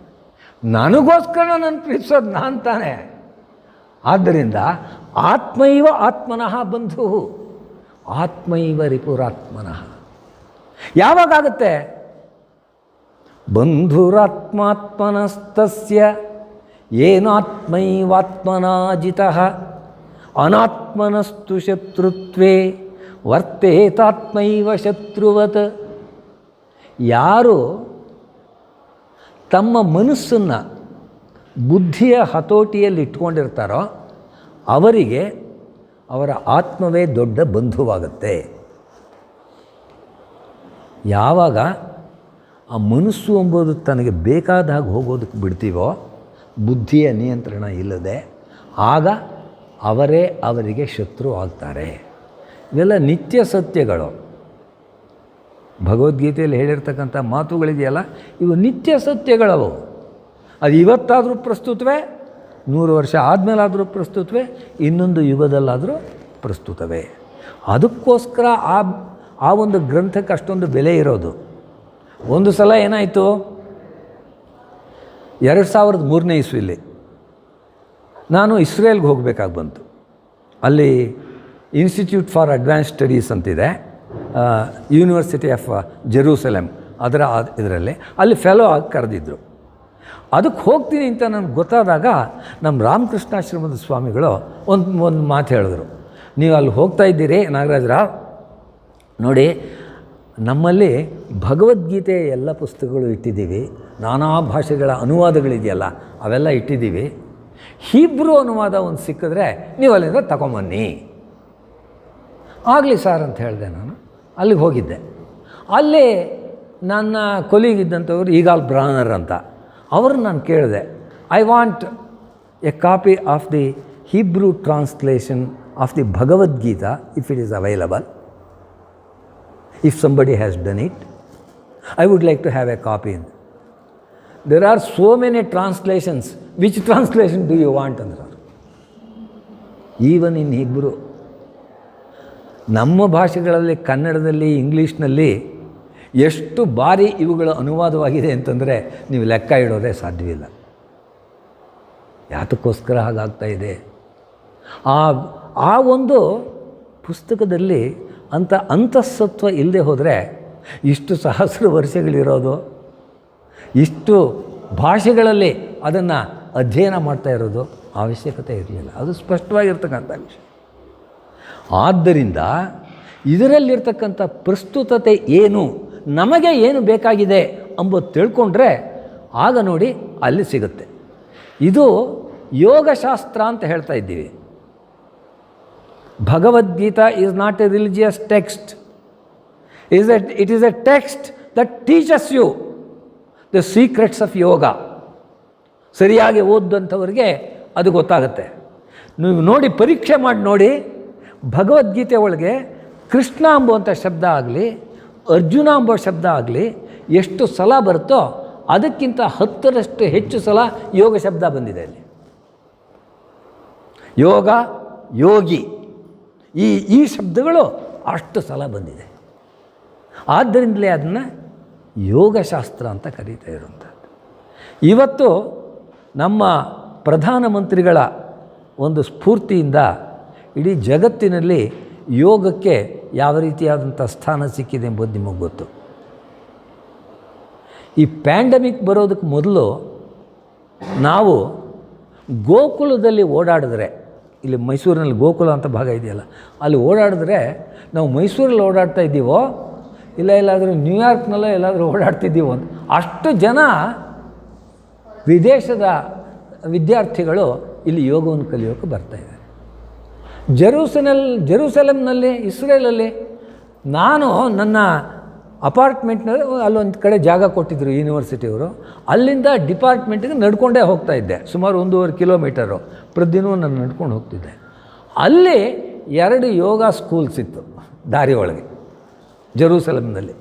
ನನಗೋಸ್ಕರ ನನ್ನ ಪ್ರೀತಿಸೋದು ನಾನು ತಾನೇ. ಆದ್ದರಿಂದ ಆತ್ಮೈವ ಆತ್ಮನಃ ಬಂಧು ಆತ್ಮೈವ ರಿಪುರಾತ್ಮನಃ. ಯಾವಾಗುತ್ತೆ? ಬಂಧುರಾತ್ಮಾತ್ಮನಸ್ತಸ್ಯ ಏನಾತ್ಮೈವಾತ್ಮನಾ ಜಿತಃ ಅನಾತ್ಮನಸ್ತು ಶತ್ರುತ್ವೇ ವರ್ತೇತಾತ್ಮೈವ ಶತ್ರುವತ್. ಯಾರು ತಮ್ಮ ಮನಸ್ಸನ್ನು ಬುದ್ಧಿಯ ಹತೋಟಿಯಲ್ಲಿ ಇಟ್ಕೊಂಡಿರ್ತಾರೋ ಅವರಿಗೆ ಅವರ ಆತ್ಮವೇ ದೊಡ್ಡ ಬಂಧುವಾಗುತ್ತೆ. ಯಾವಾಗ ಆ ಮನಸ್ಸು ಎಂಬುದು ತನಗೆ ಬೇಕಾದಾಗ ಹೋಗೋದಕ್ಕೆ ಬಿಡ್ತೀವೋ, ಬುದ್ಧಿಯ ನಿಯಂತ್ರಣ ಇಲ್ಲದೆ, ಆಗ ಅವರೇ ಅವರಿಗೆ ಶತ್ರು ಆಗ್ತಾರೆ. ಇವೆಲ್ಲ ನಿತ್ಯ ಸತ್ಯಗಳು. ಭಗವದ್ಗೀತೆಯಲ್ಲಿ ಹೇಳಿರ್ತಕ್ಕಂಥ ಮಾತುಗಳಿದೆಯಲ್ಲ, ಇವು ನಿತ್ಯ ಸತ್ಯಗಳವು. ಅದು ಇವತ್ತಾದರೂ ಪ್ರಸ್ತುತವೇ, 100 ವರ್ಷ ಆದಮೇಲಾದರೂ ಪ್ರಸ್ತುತವೇ, ಇನ್ನೊಂದು ಯುಗದಲ್ಲಾದರೂ ಪ್ರಸ್ತುತವೇ. ಅದಕ್ಕೋಸ್ಕರ ಆ ಒಂದು ಗ್ರಂಥಕ್ಕೆ ಅಷ್ಟೊಂದು ಬೆಲೆ ಇರೋದು. ಒಂದು ಸಲ ಏನಾಯಿತು, 2003ನೇ ಇಸ್ವಿಲಿ ನಾನು ಇಸ್ರೇಲ್ಗೆ ಹೋಗಬೇಕಾಗಿ ಬಂತು. ಅಲ್ಲಿ ಇನ್ಸ್ಟಿಟ್ಯೂಟ್ ಫಾರ್ ಅಡ್ವಾನ್ಸ್ ಸ್ಟಡೀಸ್ ಅಂತಿದೆ, ಯೂನಿವರ್ಸಿಟಿ ಆಫ್ ಜೆರೂಸಲೆಮ್, ಅದರ ಇದರಲ್ಲಿ ಅಲ್ಲಿ ಫೆಲೋ ಆಗಿ ಕರೆದಿದ್ದರು. ಅದಕ್ಕೆ ಹೋಗ್ತೀನಿ ಅಂತ ನನಗೆ ಗೊತ್ತಾದಾಗ ನಮ್ಮ ರಾಮಕೃಷ್ಣಾಶ್ರಮದ ಸ್ವಾಮಿಗಳು ಒಂದು ಮಾತು ಹೇಳಿದ್ರು. ನೀವು ಅಲ್ಲಿ ಹೋಗ್ತಾ ಇದ್ದೀರಿ ನಾಗರಾಜ ರಾವ್, ನೋಡಿ ನಮ್ಮಲ್ಲಿ ಭಗವದ್ಗೀತೆ ಎಲ್ಲ ಪುಸ್ತಕಗಳು ಇಟ್ಟಿದ್ದೀವಿ, ನಾನಾ ಭಾಷೆಗಳ ಅನುವಾದಗಳಿದೆಯಲ್ಲ ಅವೆಲ್ಲ ಇಟ್ಟಿದ್ದೀವಿ. ಹೀಬ್ರೂ ಅನುವಾದ ಒಂದು ಸಿಕ್ಕಿದ್ರೆ ನೀವು ಅಲ್ಲಿಂದ ತಗೊಂಬನ್ನಿ. ಆಗಲಿ ಸರ್ ಅಂತ ಹೇಳಿದೆ. ನಾನು ಅಲ್ಲಿಗೆ ಹೋಗಿದ್ದೆ. ಅಲ್ಲಿ ನನ್ನ ಕೊಲೀಗಿದ್ದಂಥವ್ರು ಈಗಾಲ್ ಬ್ರಾನರ್ ಅಂತ, ಅವ್ರನ್ನ ನಾನು ಕೇಳಿದೆ, I want a copy of the Hebrew translation of the Bhagavad Gita if it is available. If somebody has done it, I would like to have a copy. There are so many translations. Which translation do you want? Even in Hebrew. ನಮ್ಮ ಭಾಷೆಗಳಲ್ಲಿ, ಕನ್ನಡದಲ್ಲಿ, ಇಂಗ್ಲೀಷ್ನಲ್ಲಿ ಎಷ್ಟು ಬಾರಿ ಇವುಗಳ ಅನುವಾದವಾಗಿದೆ ಅಂತಂದರೆ ನೀವು ಲೆಕ್ಕ ಇಡೋದೇ ಸಾಧ್ಯವಿಲ್ಲ. ಯಾತಕ್ಕೋಸ್ಕರ ಹಾಗಾಗ್ತಾ ಇದೆ? ಆ ಒಂದು ಪುಸ್ತಕದಲ್ಲಿ ಅಂತಃಸತ್ವ ಇಲ್ಲದೆ ಹೋದರೆ ಇಷ್ಟು ಸಹಸ್ರ ವರ್ಷಗಳಿರೋದು, ಇಷ್ಟು ಭಾಷೆಗಳಲ್ಲಿ ಅದನ್ನು ಅಧ್ಯಯನ ಮಾಡ್ತಾ ಇರೋದು ಅವಶ್ಯಕತೆ ಇರಲಿಲ್ಲ. ಅದು ಸ್ಪಷ್ಟವಾಗಿರ್ತಕ್ಕಂಥ ವಿಷಯ. ಆದ್ದರಿಂದ ಇದರಲ್ಲಿರ್ತಕ್ಕಂಥ ಪ್ರಸ್ತುತತೆ ಏನು, ನಮಗೆ ಏನು ಬೇಕಾಗಿದೆ ಎಂಬುದು ತಿಳ್ಕೊಂಡ್ರೆ ಆಗ ನೋಡಿ ಅಲ್ಲಿ ಸಿಗುತ್ತೆ. ಇದು ಯೋಗಶಾಸ್ತ್ರ ಅಂತ ಹೇಳ್ತಾ ಇದ್ದೀವಿ. Bhagavadgita is not a religious text. It is a text that teaches you the secrets of yoga. ಸರಿಯಾಗಿ ಓದಂಥವ್ರಿಗೆ ಅದು ಗೊತ್ತಾಗುತ್ತೆ. ನೀವು ನೋಡಿ, ಪರೀಕ್ಷೆ ಮಾಡಿ ನೋಡಿ, ಭಗವದ್ಗೀತೆ ಒಳಗೆ ಕೃಷ್ಣ ಎಂಬುವಂಥ ಶಬ್ದ ಆಗಲಿ, ಅರ್ಜುನ ಎಂಬ ಶಬ್ದ ಆಗಲಿ ಎಷ್ಟು ಸಲ ಬರುತ್ತೋ ಅದಕ್ಕಿಂತ 10ರಷ್ಟು ಹೆಚ್ಚು ಸಲ ಯೋಗ ಶಬ್ದ ಬಂದಿದೆ ಅಲ್ಲಿ. ಯೋಗ, ಯೋಗಿ, ಈ ಶಬ್ದಗಳು ಅಷ್ಟು ಸಲ ಬಂದಿದೆ. ಆದ್ದರಿಂದಲೇ ಅದನ್ನು ಯೋಗಶಾಸ್ತ್ರ ಅಂತ ಕರೀತಾ ಇರುವಂಥದ್ದು. ಇವತ್ತು ನಮ್ಮ ಪ್ರಧಾನಮಂತ್ರಿಗಳ ಒಂದು ಸ್ಫೂರ್ತಿಯಿಂದ ಇಡೀ ಜಗತ್ತಿನಲ್ಲಿ ಯೋಗಕ್ಕೆ ಯಾವ ರೀತಿಯಾದಂಥ ಸ್ಥಾನ ಸಿಕ್ಕಿದೆ ಎಂಬುದು ನಿಮಗೆ ಗೊತ್ತು. ಈ ಪ್ಯಾಂಡಮಿಕ್ ಬರೋದಕ್ಕೆ ಮೊದಲು ನಾವು ಗೋಕುಲದಲ್ಲಿ ಓಡಾಡಿದ್ರೆ, ಇಲ್ಲಿ ಮೈಸೂರಿನಲ್ಲಿ ಗೋಕುಲ ಅಂತ ಭಾಗ ಇದೆಯಲ್ಲ, ಅಲ್ಲಿ ಓಡಾಡಿದ್ರೆ ನಾವು ಮೈಸೂರಲ್ಲಿ ಓಡಾಡ್ತಾ ಇದ್ದೀವೋ ಇಲ್ಲ ಎಲ್ಲಾದರೂ ನ್ಯೂಯಾರ್ಕ್ನಲ್ಲೋ ಎಲ್ಲಾದರೂ ಓಡಾಡ್ತಿದ್ದೀವೋ ಅಂತ ಅಷ್ಟು ಜನ ವಿದೇಶದ ವಿದ್ಯಾರ್ಥಿಗಳು ಇಲ್ಲಿ ಯೋಗವನ್ನು ಕಲಿಯೋಕ್ಕೆ ಬರ್ತಾಯಿದ್ದಾರೆ. ಜೆರೂಸಲೆಮ್ನಲ್ಲಿ, ಇಸ್ರೇಲಲ್ಲಿ ನಾನು ನನ್ನ ಅಪಾರ್ಟ್ಮೆಂಟ್ನಲ್ಲಿ ಅಲ್ಲೊಂದು ಕಡೆ ಜಾಗ ಕೊಟ್ಟಿದ್ದರು ಯೂನಿವರ್ಸಿಟಿಯವರು, ಅಲ್ಲಿಂದ ಡಿಪಾರ್ಟ್ಮೆಂಟಿಗೆ ನಡ್ಕೊಂಡೇ ಹೋಗ್ತಾ ಇದ್ದೆ. ಸುಮಾರು 1.5 ಕಿಲೋಮೀಟರು ಪ್ರತಿದಿನ ನಾನು ನಡ್ಕೊಂಡು ಹೋಗ್ತಿದ್ದೆ. ಅಲ್ಲಿ 2 ಯೋಗ ಸ್ಕೂಲ್ಸ್ ಇತ್ತು ದಾರಿ ಒಳಗೆ ಜೆರೂಸಲೆಮ್ನಲ್ಲಿ.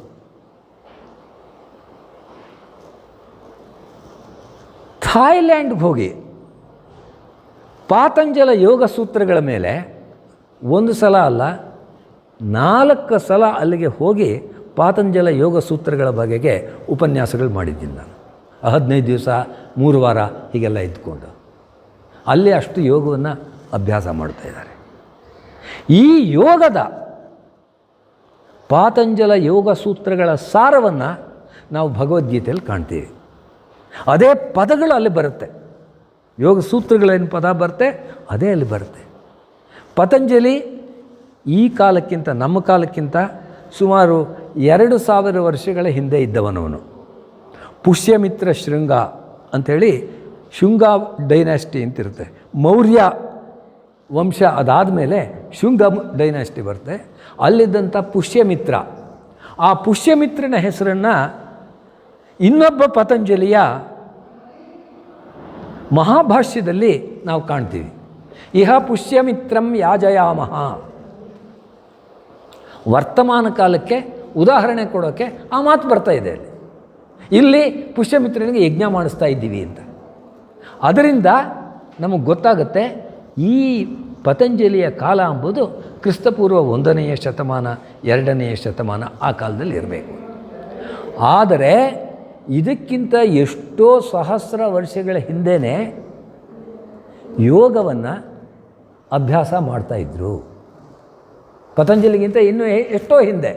ಥಾಯ್ಲ್ಯಾಂಡ್ಗೆ ಹೋಗಿ ಪಾತಂಜಲ ಯೋಗ ಸೂತ್ರಗಳ ಮೇಲೆ 1 ಸಲ ಅಲ್ಲ 4 ಸಲ ಅಲ್ಲಿಗೆ ಹೋಗಿ ಪಾತಂಜಲ ಯೋಗ ಸೂತ್ರಗಳ ಬಗೆಗೆ ಉಪನ್ಯಾಸಗಳು ಮಾಡಿದ್ದೀನಿ ನಾನು. 15 ದಿವಸ 3 ವಾರ ಹೀಗೆಲ್ಲ ಇದ್ಕೊಂಡು ಅಲ್ಲಿ ಅಷ್ಟು ಯೋಗವನ್ನು ಅಭ್ಯಾಸ ಮಾಡ್ತಾಯಿದ್ದಾರೆ. ಈ ಯೋಗದ ಪಾತಂಜಲ ಯೋಗ ಸೂತ್ರಗಳ ಸಾರವನ್ನು ನಾವು ಭಗವದ್ಗೀತೆಯಲ್ಲಿ ಕಾಣ್ತೀವಿ. ಅದೇ ಪದಗಳು ಅಲ್ಲಿ ಬರುತ್ತೆ. ಯೋಗ ಸೂತ್ರಗಳೇನು ಪದ ಬರುತ್ತೆ ಅದೇ ಅಲ್ಲಿ ಬರುತ್ತೆ. ಪತಂಜಲಿ ಈ ಕಾಲಕ್ಕಿಂತ, ನಮ್ಮ ಕಾಲಕ್ಕಿಂತ ಸುಮಾರು 2000 ವರ್ಷಗಳ ಹಿಂದೆ ಇದ್ದವನವನು. ಪುಷ್ಯಮಿತ್ರ ಶೃಂಗ ಅಂಥೇಳಿ ಶುಂಗ ಡೈನಾಸ್ಟಿ ಅಂತಿರುತ್ತೆ. ಮೌರ್ಯ ವಂಶ ಅದಾದ ಮೇಲೆ ಶುಂಗ ಡೈನಾಸ್ಟಿ ಬರುತ್ತೆ. ಅಲ್ಲಿದ್ದಂಥ ಪುಷ್ಯಮಿತ್ರ, ಆ ಪುಷ್ಯಮಿತ್ರನ ಹೆಸರನ್ನು ಇನ್ನೊಬ್ಬ ಪತಂಜಲಿಯ ಮಹಾಭಾಷ್ಯದಲ್ಲಿ ನಾವು ಕಾಣ್ತೀವಿ. ಇಹ ಪುಷ್ಯಮಿತ್ರಂ ಯಾಜಯಾಮಹ. ವರ್ತಮಾನ ಕಾಲಕ್ಕೆ ಉದಾಹರಣೆ ಕೊಡೋಕ್ಕೆ ಆ ಮಾತು ಬರ್ತಾ ಇದೆ ಅಲ್ಲಿ. ಇಲ್ಲಿ ಪುಷ್ಯಮಿತ್ರನಿಗೆ ಯಜ್ಞ ಮಾಡಿಸ್ತಾ ಇದ್ದೀವಿ ಅಂತ. ಅದರಿಂದ ನಮಗೆ ಗೊತ್ತಾಗುತ್ತೆ ಈ ಪತಂಜಲಿಯ ಕಾಲ ಎಂಬುದು ಕ್ರಿಸ್ತಪೂರ್ವ 1ನೇ ಶತಮಾನ 2ನೇ ಶತಮಾನ ಆ ಕಾಲದಲ್ಲಿ ಇರಬೇಕು. ಆದರೆ ಇದಕ್ಕಿಂತ ಎಷ್ಟೋ ಸಹಸ್ರ ವರ್ಷಗಳ ಹಿಂದೆಯೇ ಯೋಗವನ್ನು ಅಭ್ಯಾಸ ಮಾಡ್ತಾಯಿದ್ರು. ಪತಂಜಲಿಗಿಂತ ಇನ್ನೂ ಎಷ್ಟೋ ಹಿಂದೆ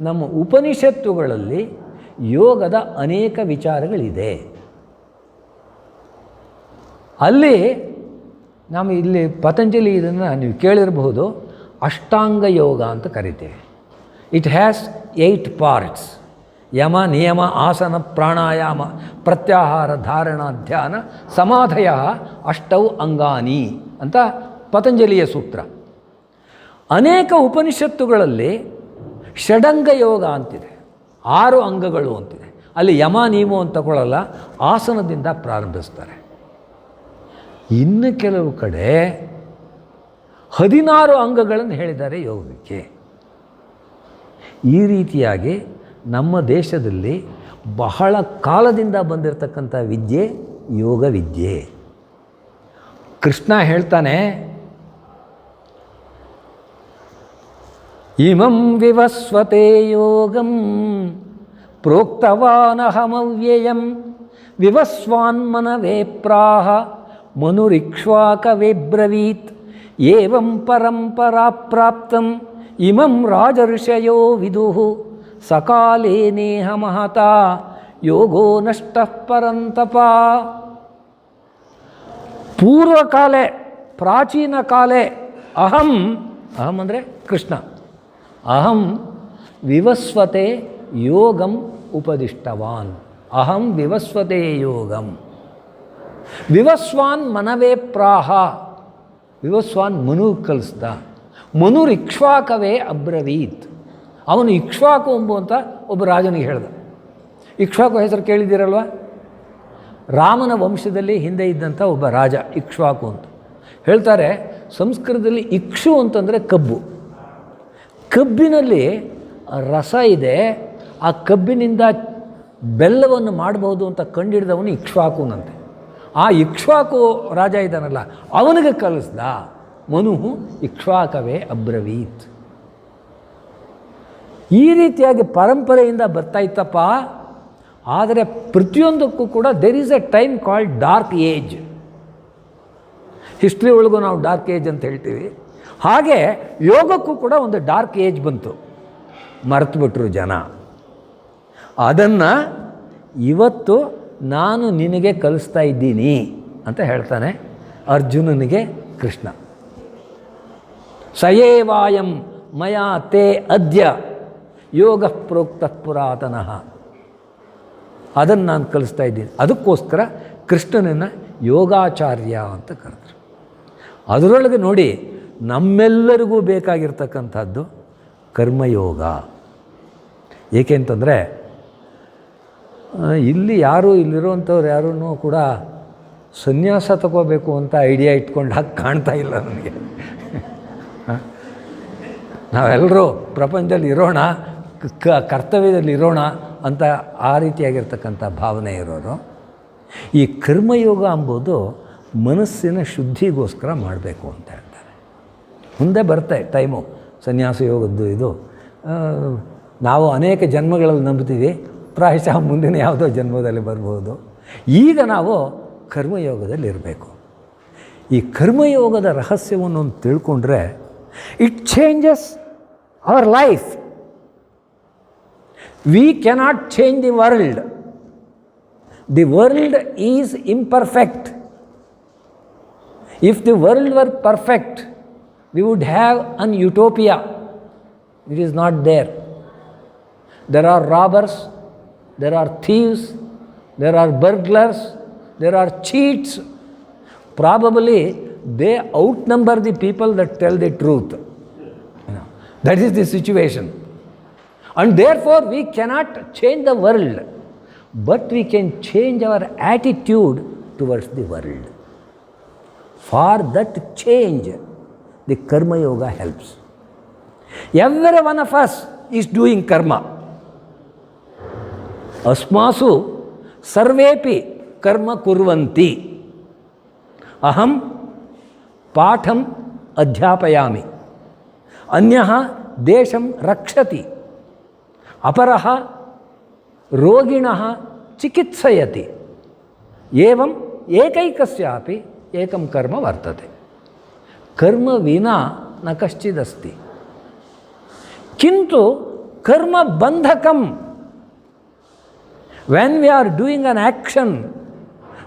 ನಮ್ಮ ಉಪನಿಷತ್ತುಗಳಲ್ಲಿ ಯೋಗದ ಅನೇಕ ವಿಚಾರಗಳಿದೆ. ಅಲ್ಲಿ ನಾವು ಇಲ್ಲಿ ಪತಂಜಲಿ ಇದನ್ನು ನೀವು ಕೇಳಿರಬಹುದು, ಅಷ್ಟಾಂಗ ಯೋಗ ಅಂತ ಕರಿತೇವೆ. It has 8 parts. ಯಮ, ನಿಯಮ, ಆಸನ, ಪ್ರಾಣಾಯಾಮ, ಪ್ರತ್ಯಾಹಾರ, ಧಾರಣ, ಧ್ಯಾನ, ಸಮಾಧಯ ಅಷ್ಟೌ ಅಂಗಾನಿ ಅಂತ ಪತಂಜಲಿಯ ಸೂತ್ರ. ಅನೇಕ ಉಪನಿಷತ್ತುಗಳಲ್ಲಿ ಷಡಂಗ ಯೋಗ ಅಂತಿದೆ, 6 ಅಂಗಗಳು ಅಂತಿದೆ. ಅಲ್ಲಿ ಯಮ ನಿಯಮ ಅಂತ ತಗೊಳ್ಳಲ್ಲ, ಆಸನದಿಂದ ಪ್ರಾರಂಭಿಸ್ತಾರೆ. ಇನ್ನು ಕೆಲವು ಕಡೆ 16 ಅಂಗಗಳನ್ನು ಹೇಳಿದ್ದಾರೆ ಯೋಗಕ್ಕೆ. ಈ ರೀತಿಯಾಗಿ ನಮ್ಮ ದೇಶದಲ್ಲಿ ಬಹಳ ಕಾಲದಿಂದ ಬಂದಿರತಕ್ಕಂಥ ವಿದ್ಯೆ ಯೋಗ ವಿದ್ಯೆ. ಕೃಷ್ಣ ಹೇಳ್ತಾನೆ, ಇಮಂ ವಿವಸ್ವತೆ ಯೋಗಂ ಪ್ರೋಕ್ತವಾನಹಮವ್ಯಯಂ ವಿವಸ್ವಾನ್ಮನವೇ ಪ್ರಾಹ ಮನುರಿಕ್ಷ್ವಾಕವೇ ಬ್ರವೀತ್ ಏವಂ ಪರಂಪರಾ ಪ್ರಾಪ್ತಂ ಇಮಂ ರಾಜಋಷಯೋ ವಿದುಃ ಸಕಾಲೇ ನೇಹ ಮಹತಾ ಯೋಗೋ ನಷ್ಟಃ ಪರಂತಪ. ಪೂರ್ವಕಾಲೇ, ಪ್ರಾಚೀನ ಕಾಲೇ ಅಹಂ ಅಂದರೆ ಕೃಷ್ಣ, ಅಹಂ ವಿವಸ್ವತೆ ಯೋಗಂ ಉಪದಿಷ್ಟವಾನ್. ಅಹಂ ವಿವಸ್ವತೆ ಯೋಗಂ. ವಿವಸ್ವಾನ್ ಮನವೇ ಪ್ರಾಹ. ವಿವಸ್ವಾನ್ ಮನು ಕಲಿಸ್ದ. ಮನುರ್ ಇಕ್ಷ್ವಾಕವೇ ಅಬ್ರವೀತ್. ಅವನು ಇಕ್ಷ್ವಾಕು ಎಂಬುವಂಥ ಒಬ್ಬ ರಾಜನಿಗೆ ಹೇಳ್ದ. ಇಕ್ಷ್ವಾಕು ಹೆಸರು ಕೇಳಿದ್ದೀರಲ್ವ? ರಾಮನ ವಂಶದಲ್ಲಿ ಹಿಂದೆ ಇದ್ದಂಥ ಒಬ್ಬ ರಾಜ ಇಕ್ಷ್ವಾಕು ಅಂತ ಹೇಳ್ತಾರೆ. ಸಂಸ್ಕೃತದಲ್ಲಿ ಇಕ್ಷು ಅಂತಂದರೆ ಕಬ್ಬು. ಕಬ್ಬಿನಲ್ಲಿ ರಸ ಇದೆ, ಆ ಕಬ್ಬಿನಿಂದ ಬೆಲ್ಲವನ್ನು ಮಾಡಬಹುದು ಅಂತ ಕಂಡಿಡಿದವನು ಇಕ್ಷ್ವಾಕುನಂತೆ. ಆ ಇಕ್ಷ್ವಾಕು ರಾಜ ಇದ್ದಾನಲ್ಲ, ಅವನಿಗೆ ಕಲಿಸ್ದ. ಮನು ಇಕ್ಷ್ವಾಕವೇ ಅಬ್ರವೀತ್. ಈ ರೀತಿಯಾಗಿ ಪರಂಪರೆಯಿಂದ ಬರ್ತಾ ಇತ್ತಪ್ಪ. ಆದರೆ ಪ್ರತಿಯೊಂದಕ್ಕೂ ಕೂಡ there is a time called dark age. History ಒಳಗೂ ನಾವು ಡಾರ್ಕ್ ಏಜ್ ಅಂತ ಹೇಳ್ತೀವಿ. ಹಾಗೆ ಯೋಗಕ್ಕೂ ಕೂಡ ಒಂದು ಡಾರ್ಕ್ ಏಜ್ ಬಂತು, ಮರೆತುಬಿಟ್ರು ಜನ. ಅದನ್ನು ಇವತ್ತು ನಾನು ನಿನಗೆ ಕಲಿಸ್ತಾ ಇದ್ದೀನಿ ಅಂತ ಹೇಳ್ತಾನೆ ಅರ್ಜುನನಿಗೆ ಕೃಷ್ಣ. ಸಯೇವಾಯಂ ಮಯಾ ತೇ ಅದ್ಯ ಯೋಗ ಪ್ರೋಕ್ತ ಪುರಾತನಃ. ಅದನ್ನು ನಾನು ಕಲಿಸ್ತಾ ಇದ್ದೀನಿ. ಅದಕ್ಕೋಸ್ಕರ ಕೃಷ್ಣನನ್ನು ಯೋಗಾಚಾರ್ಯ ಅಂತ ಕರೆದ್ರು. ಅದರೊಳಗೆ ನೋಡಿ, ನಮ್ಮೆಲ್ಲರಿಗೂ ಬೇಕಾಗಿರ್ತಕ್ಕಂಥದ್ದು ಕರ್ಮಯೋಗ. ಏಕೆಂತಂದರೆ ಇಲ್ಲಿ ಇಲ್ಲಿರೋಂಥವ್ರು ಯಾರೂ ಕೂಡ ಸನ್ಯಾಸ ತಗೋಬೇಕು ಅಂತ ಐಡಿಯಾ ಇಟ್ಕೊಂಡು ಹಾಗೆ ಕಾಣ್ತಾ ಇಲ್ಲ ನನಗೆ. ನಾವೆಲ್ಲರೂ ಪ್ರಪಂಚದಲ್ಲಿ ಇರೋಣ, ಕರ್ತವ್ಯದಲ್ಲಿ ಇರೋಣ ಅಂತ ಆ ರೀತಿಯಾಗಿರ್ತಕ್ಕಂಥ ಭಾವನೆ ಇರೋರು. ಈ ಕರ್ಮಯೋಗ ಎಂಬುದು ಮನಸ್ಸಿನ ಶುದ್ಧಿಗೋಸ್ಕರ ಮಾಡಬೇಕು ಅಂತ ಹೇಳ್ತಾರೆ. ಮುಂದೆ ಬರ್ತೆ ಟೈಮು ಸನ್ಯಾಸ ಯೋಗದ್ದು. ಇದು ನಾವು ಅನೇಕ ಜನ್ಮಗಳಲ್ಲಿ ನಂಬ್ತೀವಿ, ಪ್ರಾಯಶಃ ಮುಂದಿನ ಯಾವುದೋ ಜನ್ಮದಲ್ಲಿ ಬರ್ಬೋದು. ಈಗ ನಾವು ಕರ್ಮಯೋಗದಲ್ಲಿ ಇರಬೇಕು. ಈ ಕರ್ಮಯೋಗದ ರಹಸ್ಯವನ್ನು ತಿಳ್ಕೊಂಡ್ರೆ it changes our life. V cannot change the world. The world is imperfect. If the world were perfect, we would have an utopia. It is not there. There are robbers, there are thieves, there are burglars, there are cheats. Probably they outnumber the people that tell the truth. That is the situation. And therefore we cannot change the world, but we can change our attitude towards the world. For that change, the Karma Yoga helps. Every one of us is doing karma. Asmasu sarvepi karma kurvanti. Aham patham adhyapayami. Anyaha desham rakshati. Aparaha roginaha chikitsayati. Evam ekaikasyapi ekam karma vartate. Karma vina na kaschidasti. Kintu karma bandhakam. When we are doing an action,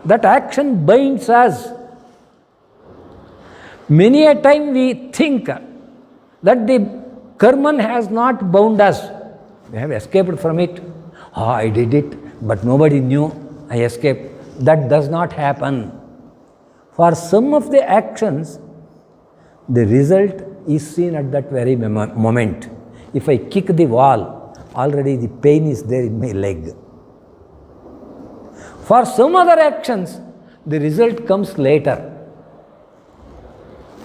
that action binds us. Many a time we think that the karman has not bound us. We have escaped from it. I did it, but nobody knew I escaped. That does not happen. For some of the actions, the result is seen at that very moment. If I kick the wall, already the pain is there in my leg. For some other actions, the result comes later.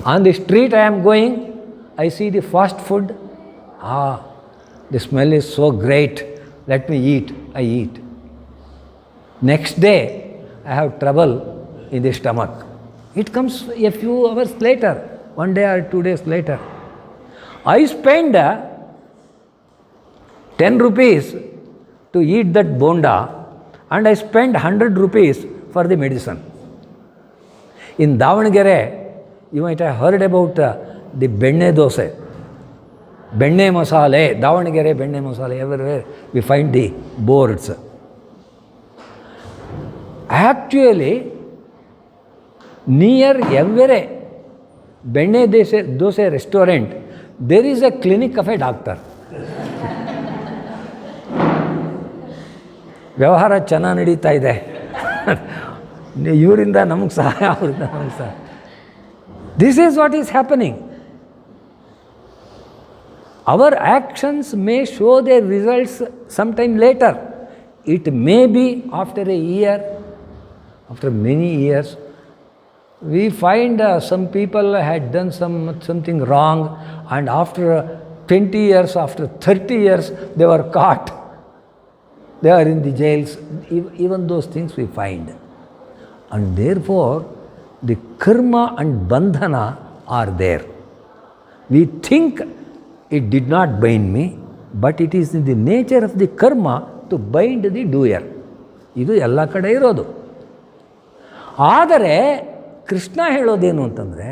On the street I am going, I see the fast food. The smell is so great. Let me eat. I eat. Next day, I have trouble in the stomach. It comes a few hours later, 1 day or 2 days later. I spend 10 rupees to eat that bonda, and I spend 100 rupees for the medicine. In Davanagere, you might have heard about the benne dose. Benne masale, Davanagere benne masale, everywhere we find the boards. Actually, near every benne dose restaurant, there is a clinic of a doctor. ವ್ಯವಹಾರ ಚೆನ್ನಾಗಿ ನಡೀತಾ ಇದೆ. ಇವರಿಂದ ನಮಗೆ ಸಹಾಯ, ಅವರಿಂದ ನಮಗೆ ಸಹಾಯ. This is what is happening. Our actions may show their results sometime later. It may be after a year, after many years. We find some people had done something wrong, and after 20 years, after 30 years, they were caught. They are in the jails. Even those things we find. And therefore, the karma and bandhana are there. We think it did not bind me, but it is in the nature of the karma to bind the doer. ಇದು ಎಲ್ಲ ಕಡೆ ಇರೋದು. ಆದರೆ ಕೃಷ್ಣ ಹೇಳೋದೇನು ಅಂತಂದರೆ,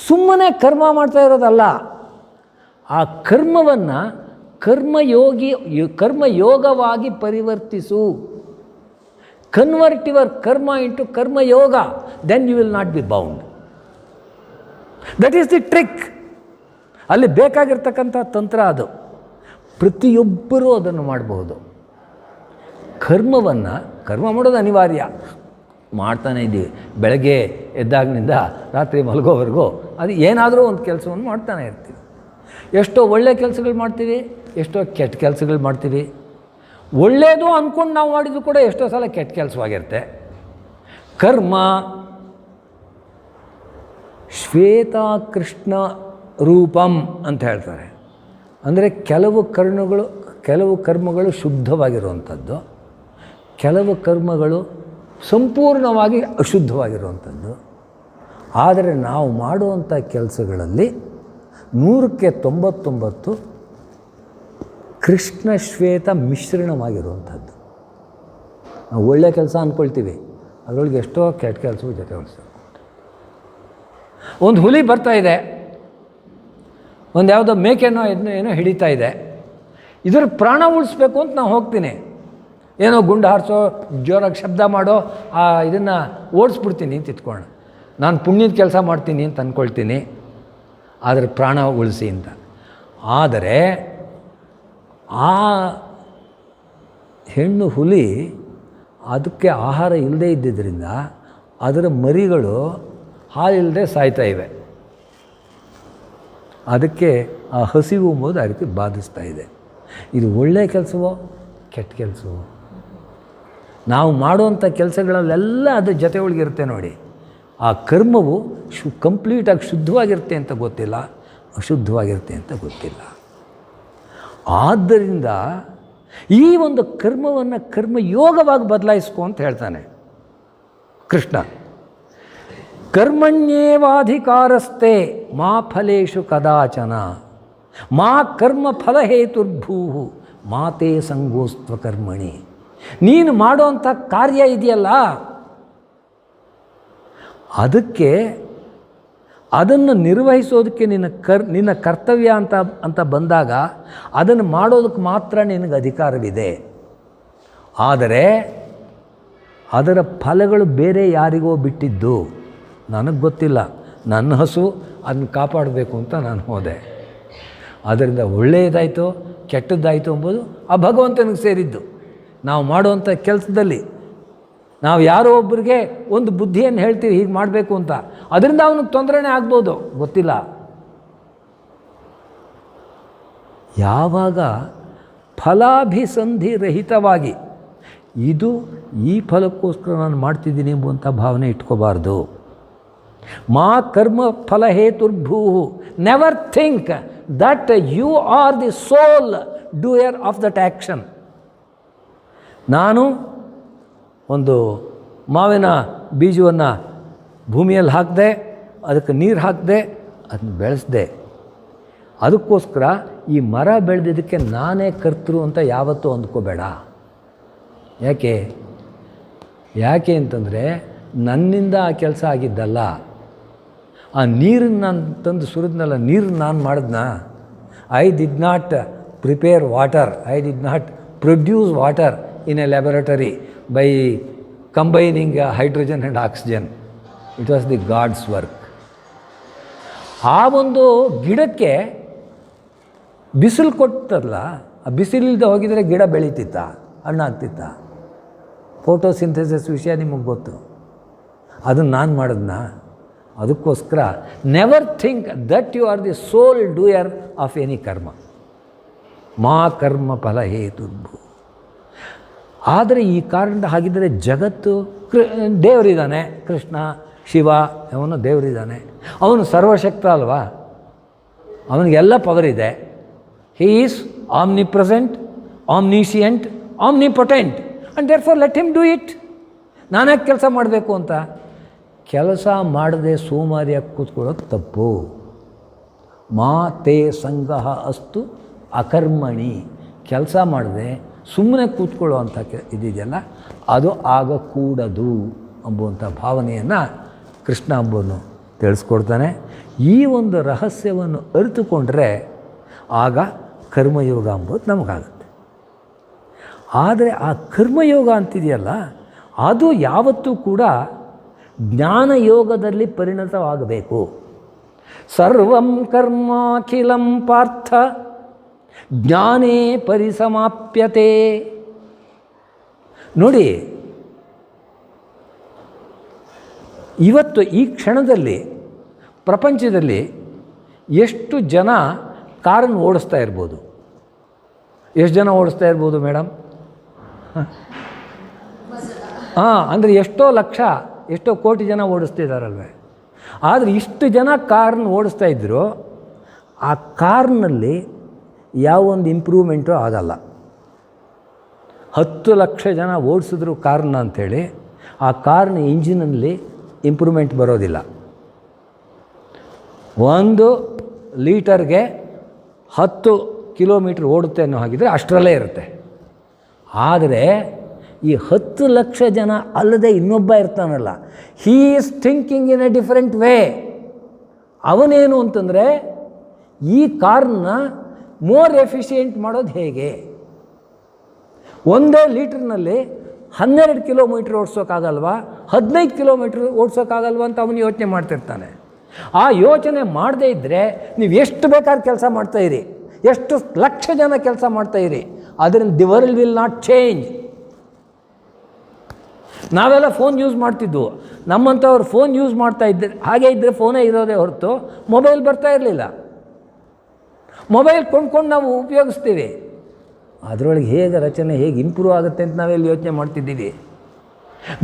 ಸುಮ್ಮನೆ ಕರ್ಮ ಮಾಡ್ತಾ ಇರೋದಲ್ಲ. ಆ ಕರ್ಮವನ್ನು ಕರ್ಮಯೋಗವಾಗಿ ಪರಿವರ್ತಿಸು. Convert your karma into karma yoga, then you will not be bound. That is the trick. ಅಲ್ಲಿ ಬೇಕಾಗಿರ್ತಕ್ಕಂಥ ತಂತ್ರ ಅದು. ಪ್ರತಿಯೊಬ್ಬರೂ ಅದನ್ನು ಮಾಡಬಹುದು. ಕರ್ಮ ಮಾಡೋದು ಅನಿವಾರ್ಯ. ಮಾಡ್ತಾನೆ ಇದ್ದೀವಿ. ಬೆಳಗ್ಗೆ ಎದ್ದಾಗಿನಿಂದ ರಾತ್ರಿ ಮಲಗೋವರೆಗೂ ಅದು ಏನಾದರೂ ಒಂದು ಕೆಲಸವನ್ನು ಮಾಡ್ತಾನೆ ಇರ್ತೀವಿ. ಎಷ್ಟೋ ಒಳ್ಳೆ ಕೆಲಸಗಳು ಮಾಡ್ತೀವಿ, ಎಷ್ಟೋ ಕೆಟ್ಟ ಕೆಲಸಗಳು ಮಾಡ್ತೀವಿ. ಒಳ್ಳೆಯದು ಅಂದ್ಕೊಂಡು ನಾವು ಮಾಡಿದ್ದು ಕೂಡ ಎಷ್ಟೋ ಸಲ ಕೆಟ್ಟ ಕೆಲಸವಾಗಿರುತ್ತೆ. ಕರ್ಮ ಶ್ವೇತ ಕೃಷ್ಣ ರೂಪಂ ಅಂತ ಹೇಳ್ತಾರೆ. ಅಂದರೆ ಕೆಲವು ಕರ್ಮಗಳು ಶುದ್ಧವಾಗಿರುವಂಥದ್ದು, ಕೆಲವು ಕರ್ಮಗಳು ಸಂಪೂರ್ಣವಾಗಿ ಅಶುದ್ಧವಾಗಿರುವಂಥದ್ದು. ಆದರೆ ನಾವು ಮಾಡುವಂಥ ಕೆಲಸಗಳಲ್ಲಿ 100ಕ್ಕೆ 99 ಕೃಷ್ಣ ಶ್ವೇತ ಮಿಶ್ರಣವಾಗಿರುವಂಥದ್ದು. ನಾವು ಒಳ್ಳೆಯ ಕೆಲಸ ಅಂದ್ಕೊಳ್ತೀವಿ, ಅದರೊಳಗೆ ಎಷ್ಟೋ ಕೆಟ್ಟ ಕೆಲಸವು ಜೊತೆ ಹೊಲಿಸ್ತಾರೆ. ಒಂದು ಹುಲಿ ಬರ್ತಾ ಇದೆ, ಒಂದು ಯಾವುದೋ ಮೇಕೆನೋ ಏನೋ ಹಿಡಿತಾ ಇದೆ. ಇದರ ಪ್ರಾಣ ಉಳಿಸ್ಬೇಕು ಅಂತ ನಾವು ಹೋಗ್ತೀನಿ. ಏನೋ ಗುಂಡು ಹಾರಿಸೋ, ಜೋರಾಗಿ ಶಬ್ದ ಮಾಡೋ, ಇದನ್ನು ಓಡಿಸ್ಬಿಡ್ತೀನಿ ಅಂತ ಇಟ್ಕೊಳ್ಳೋಣ. ನಾನು ಪುಣ್ಯದ ಕೆಲಸ ಮಾಡ್ತೀನಿ ಅಂತ ಅಂದ್ಕೊಳ್ತೀನಿ, ಆದರೆ ಪ್ರಾಣ ಉಳಿಸಿ ಅಂತ. ಆದರೆ ಆ ಹೆಣ್ಣು ಹುಲಿ ಅದಕ್ಕೆ ಆಹಾರ ಇಲ್ಲದೇ ಇದ್ದಿದ್ದರಿಂದ ಅದರ ಮರಿಗಳು ಹಾಲಿಲ್ಲದೆ ಸಾಯ್ತಾ ಇವೆ. ಅದಕ್ಕೆ ಆ ಹಸಿವು ಎಂಬುದು ಆ ರೀತಿ ಬಾಧಿಸ್ತಾ ಇದೆ. ಇದು ಒಳ್ಳೆಯ ಕೆಲಸವೋ ಕೆಟ್ಟ ಕೆಲಸವೋ? ನಾವು ಮಾಡುವಂಥ ಕೆಲಸಗಳಲ್ಲೆಲ್ಲ ಅದ್ರ ಜೊತೆ ಒಳಗಿರುತ್ತೆ ನೋಡಿ. ಆ ಕರ್ಮವು ಕಂಪ್ಲೀಟಾಗಿ ಶುದ್ಧವಾಗಿರುತ್ತೆ ಅಂತ ಗೊತ್ತಿಲ್ಲ, ಅಶುದ್ಧವಾಗಿರುತ್ತೆ ಅಂತ ಗೊತ್ತಿಲ್ಲ. ಆದ್ದರಿಂದ ಈ ಒಂದು ಕರ್ಮವನ್ನು ಕರ್ಮಯೋಗವಾಗಿ ಬದಲಾಯಿಸ್ಕೊ ಅಂತ ಹೇಳ್ತಾನೆ ಕೃಷ್ಣ. ಕರ್ಮಣ್ಯೇವಾಧಿಕಾರಸ್ಥೆ ಮಾ ಫಲೇಶು ಕದಾಚನ ಮಾ ಕರ್ಮ ಫಲಹೇತುರ್ಭೂ ಮಾತೇ ಸಂಗೋಸ್ತ್ವ ಕರ್ಮಣಿ. ನೀನು ಮಾಡೋಂಥ ಕಾರ್ಯ ಇದೆಯಲ್ಲ, ಅದಕ್ಕೆ ಅದನ್ನು ನಿರ್ವಹಿಸೋದಕ್ಕೆ ನಿನ್ನ ಕರ್ತವ್ಯ ಅಂತ ಬಂದಾಗ ಅದನ್ನು ಮಾಡೋದಕ್ಕೆ ಮಾತ್ರ ನಿನಗೆ ಅಧಿಕಾರವಿದೆ. ಆದರೆ ಅದರ ಫಲಗಳು ಬೇರೆ ಯಾರಿಗೋ ಬಿಟ್ಟಿದ್ದು, ನನಗೆ ಗೊತ್ತಿಲ್ಲ. ನನ್ನ ಹಸು ಅದನ್ನು ಕಾಪಾಡಬೇಕು ಅಂತ ನಾನು ಹೋದೆ. ಅದರಿಂದ ಒಳ್ಳೆಯದಾಯಿತು ಕೆಟ್ಟದ್ದಾಯಿತು ಎಂಬುದು ಆ ಭಗವಂತನಿಗೆ ಸೇರಿದ್ದು. ನಾವು ಮಾಡುವಂಥ ಕೆಲಸದಲ್ಲಿ ನಾವು ಯಾರೋ ಒಬ್ಬರಿಗೆ ಒಂದು ಬುದ್ಧಿಯನ್ನು ಹೇಳ್ತೀವಿ ಹೀಗೆ ಮಾಡಬೇಕು ಅಂತ, ಅದರಿಂದ ಅವನಿಗೆ ತೊಂದರೆನೇ ಆಗ್ಬೋದು, ಗೊತ್ತಿಲ್ಲ. ಯಾವಾಗ ಫಲಾಭಿಸಂಧಿ ರಹಿತವಾಗಿ ಇದು ಈ ಫಲಕ್ಕೋಸ್ಕರ ನಾನು ಮಾಡ್ತಿದ್ದೀನಿ ಎಂಬುವಂಥ ಭಾವನೆ ಇಟ್ಕೋಬಾರ್ದು. ಮಾ ಕರ್ಮ ಫಲಹೇತುರ್ಭೂ. Never think that you are the sole doer of that action. ನಾನು ಒಂದು ಮಾವಿನ ಬೀಜವನ್ನು ಭೂಮಿಯಲ್ಲಿ ಹಾಕಿದೆ, ಅದಕ್ಕೆ ನೀರು ಹಾಕಿದೆ, ಅದನ್ನ ಬೆಳೆಸಿದೆ. ಅದಕ್ಕೋಸ್ಕರ ಈ ಮರ ಬೆಳೆದಿದ್ದಕ್ಕೆ ನಾನೇ ಕರ್ತೃ ಅಂತ ಯಾವತ್ತೂ ಅಂದ್ಕೋಬೇಡ. ಯಾಕೆ ಅಂತಂದರೆ ನನ್ನಿಂದ ಆ ಕೆಲಸ ಆಗಿದ್ದಲ್ಲ. ಆ ನೀರನ್ನು ನಾನು ತಂದು ಸುರಿದ್ನಲ್ಲ, ನೀರನ್ನು ನಾನು ಮಾಡಿದ್ನ. I did not prepare water, I did not produce water in a laboratory by combining hydrogen and oxygen. It was the God's work. ಆ ಒಂದು ಗಿಡಕ್ಕೆ ಬಿಸಿಲು ಕೊಟ್ಟಲ್ಲ, ಆ ಬಿಸಿಲಿಲ್ಲದೆ ಹೋಗಿದರೆ ಗಿಡ ಬೆಳೀತಿತ್ತ, ಹಣ್ಣಾಗ್ತಿತ್ತ? ಫೋಟೋಸಿಂಥೆಸಿಸ್ ವಿಷಯ ನಿಮಗೆ ಗೊತ್ತು. ಅದನ್ನು ನಾನು ಮಾಡಿದ್ನ. ಅದಕ್ಕೋಸ್ಕರ never think that you are the sole doer of any karma. ಮಾ ಕರ್ಮ ಫಲ ಹೇತುರ್ಭೂ. ಆದರೆ ಈ ಕಾರಣದಿಂದ ಹಾಗಿದ್ದರೆ ಜಗತ್ತು ದೇವರಿದ್ದಾನೆ, ಕೃಷ್ಣ ಶಿವ ಅವನು ದೇವರಿದ್ದಾನೆ, ಅವನು ಸರ್ವಶಕ್ತ ಅಲ್ವಾ, ಅವನಿಗೆಲ್ಲ ಪವರ್ ಇದೆ. He is omnipresent, omniscient, omnipotent, and therefore let him do it. ನಾನ್ಯಾಕೆ ಕೆಲಸ ಮಾಡಬೇಕು ಅಂತ? ಕೆಲಸ ಮಾಡದೆ ಸೋಮಾರಿಯಾಗಿ ಕೂತ್ಕೊಳ್ಳೋದು ತಪ್ಪು. ಮಾ ತೇ ಸಂಗಃ ಅಸ್ತು ಅಕರ್ಮಣಿ. ಕೆಲಸ ಮಾಡದೆ ಸುಮ್ಮನೆ ಕೂತ್ಕೊಳ್ಳೋ ಅಂಥ ಇದೆಯಲ್ಲ, ಅದು ಆಗಕೂಡದು ಎಂಬುವಂಥ ಭಾವನೆಯನ್ನು ಕೃಷ್ಣ ಅಂಬನು ತಿಳಿಸ್ಕೊಡ್ತಾನೆ. ಈ ಒಂದು ರಹಸ್ಯವನ್ನು ಅರಿತುಕೊಂಡ್ರೆ ಆಗ ಕರ್ಮಯೋಗ ಎಂಬುದು ನಮಗಾಗುತ್ತೆ. ಆದರೆ ಆ ಕರ್ಮಯೋಗ ಅಂತಿದೆಯಲ್ಲ, ಅದು ಯಾವತ್ತೂ ಕೂಡ ಜ್ಞಾನಯೋಗದಲ್ಲಿ ಪರಿಣತವಾಗಬೇಕು. ಸರ್ವಂ ಕರ್ಮಾಖಿಲಂ ಪಾರ್ಥ ಜ್ಞಾನೇ ಪರಿಸಮಾಪ್ಯತೆ. ನೋಡಿ, ಇವತ್ತು ಈ ಕ್ಷಣದಲ್ಲಿ ಪ್ರಪಂಚದಲ್ಲಿ ಎಷ್ಟು ಜನ ಕಾರನ್ನು ಓಡಿಸ್ತಾ ಇರ್ಬೋದು? ಎಷ್ಟು ಜನ ಓಡಿಸ್ತಾ ಇರ್ಬೋದು ಮೇಡಮ್? ಅಂದರೆ ಎಷ್ಟೋ ಲಕ್ಷ, ಎಷ್ಟೋ ಕೋಟಿ ಜನ ಓಡಿಸ್ತಿದ್ದಾರಲ್ವೇ. ಆದರೆ ಇಷ್ಟು ಜನ ಕಾರನ್ನು ಓಡಿಸ್ತಾ ಇದ್ದರು, ಆ ಕಾರ್ನಲ್ಲಿ ಯಾವೊಂದು ಇಂಪ್ರೂವ್ಮೆಂಟು ಆಗಲ್ಲ. 10 ಲಕ್ಷ ಜನ ಓಡಿಸಿದ್ರು ಕಾರ್ನ ಅಂಥೇಳಿ ಆ ಕಾರ್ನ ಇಂಜಿನಲ್ಲಿ ಇಂಪ್ರೂವ್ಮೆಂಟ್ ಬರೋದಿಲ್ಲ. 1 ಲೀಟರ್ಗೆ 10 ಕಿಲೋಮೀಟ್ರ್ ಓಡುತ್ತೆ ಅನ್ನೋ ಹಾಗಿದ್ರೆ ಅಷ್ಟರಲ್ಲೇ ಇರುತ್ತೆ. ಆದರೆ ಈ 10 ಲಕ್ಷ ಜನ ಅಲ್ಲದೆ ಇನ್ನೊಬ್ಬ ಇರ್ತಾನಲ್ಲ, he is thinking in a different way. ಅವನೇನು ಅಂತಂದರೆ ಈ ಕಾರ್ನ ಮೋರ್ ಎಫಿಷಿಯೆಂಟ್ ಮಾಡೋದು ಹೇಗೆ? 1 ಲೀಟರ್ನಲ್ಲಿ 12 ಕಿಲೋಮೀಟ್ರ್ ಓಡಿಸೋಕ್ಕಾಗಲ್ವಾ, 15 ಕಿಲೋಮೀಟ್ರ್ ಓಡಿಸೋಕ್ಕಾಗಲ್ವಾ ಅಂತ ಅವನು ಯೋಚನೆ ಮಾಡ್ತಿರ್ತಾನೆ. ಆ ಯೋಚನೆ ಮಾಡದೇ ಇದ್ದರೆ ನೀವು ಎಷ್ಟು ಬೇಕಾದ್ರೆ ಕೆಲಸ ಮಾಡ್ತಾಯಿರಿ, ಎಷ್ಟು ಲಕ್ಷ ಜನ ಕೆಲಸ ಮಾಡ್ತಾಯಿರಿ, ಅದರಿಂದ the world will not change. ನಾವೆಲ್ಲ ಫೋನ್ ಯೂಸ್ ಮಾಡ್ತಿದ್ವು, ನಮ್ಮಂಥವ್ರು ಫೋನ್ ಯೂಸ್ ಮಾಡ್ತಾ ಇದ್ದರೆ ಹಾಗೆ ಇದ್ದರೆ ಫೋನೇ ಇರೋದೇ ಹೊರತು ಮೊಬೈಲ್ ಬರ್ತಾ ಇರಲಿಲ್ಲ. ಮೊಬೈಲ್ ಕೊಂಡ್ಕೊಂಡು ನಾವು ಉಪಯೋಗಿಸ್ತೀವಿ, ಅದರೊಳಗೆ ಹೇಗೆ ರಚನೆ ಹೇಗೆ ಇಂಪ್ರೂವ್ ಆಗುತ್ತೆ ಅಂತ ನಾವೆಲ್ಲಿ ಯೋಚನೆ ಮಾಡ್ತಿದ್ದೀವಿ.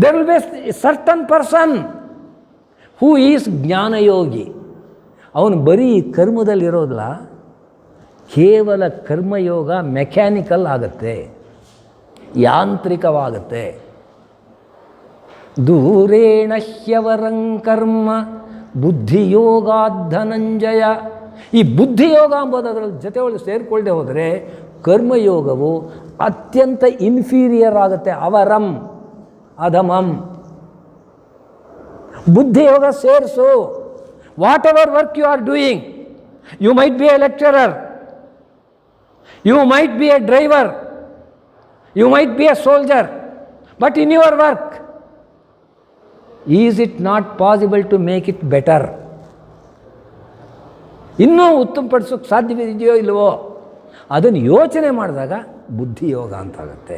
There will be a certain person who is ಜ್ಞಾನಯೋಗಿ. ಅವನು ಬರೀ ಕರ್ಮದಲ್ಲಿರೋದಿಲ್ಲ, ಕೇವಲ ಕರ್ಮಯೋಗ ಮೆಕ್ಯಾನಿಕಲ್ ಆಗುತ್ತೆ, ಯಾಂತ್ರಿಕವಾಗುತ್ತೆ. ದೂರೇಣ ಹ್ಯವರಂ ಕರ್ಮ ಬುದ್ಧಿಯೋಗಾಧನಂಜಯ. ಈ ಬುದ್ಧಿಯೋಗ ಎಂಬುದು ಅದರಲ್ಲಿ ಜೊತೆ ಒಳಗೆ ಸೇರಿಕೊಳ್ಳದೆ ಹೋದರೆ ಕರ್ಮಯೋಗವು ಅತ್ಯಂತ ಇನ್ಫೀರಿಯರ್ ಆಗುತ್ತೆ, ಅವರಂ ಅಧಮಂ. ಬುದ್ಧಿಯೋಗ ಸೇರಿಸು. Whatever work you are doing, you might be a lecturer, you might be a driver, you might be a soldier, but in your work is it not possible to make it better? ಇನ್ನೂ ಉತ್ತಮಪಡಿಸೋಕ್ಕೆ ಸಾಧ್ಯವಿದೆಯೋ ಇಲ್ವೋ ಅದನ್ನು ಯೋಚನೆ ಮಾಡಿದಾಗ ಬುದ್ಧಿಯೋಗ ಅಂತಾಗುತ್ತೆ.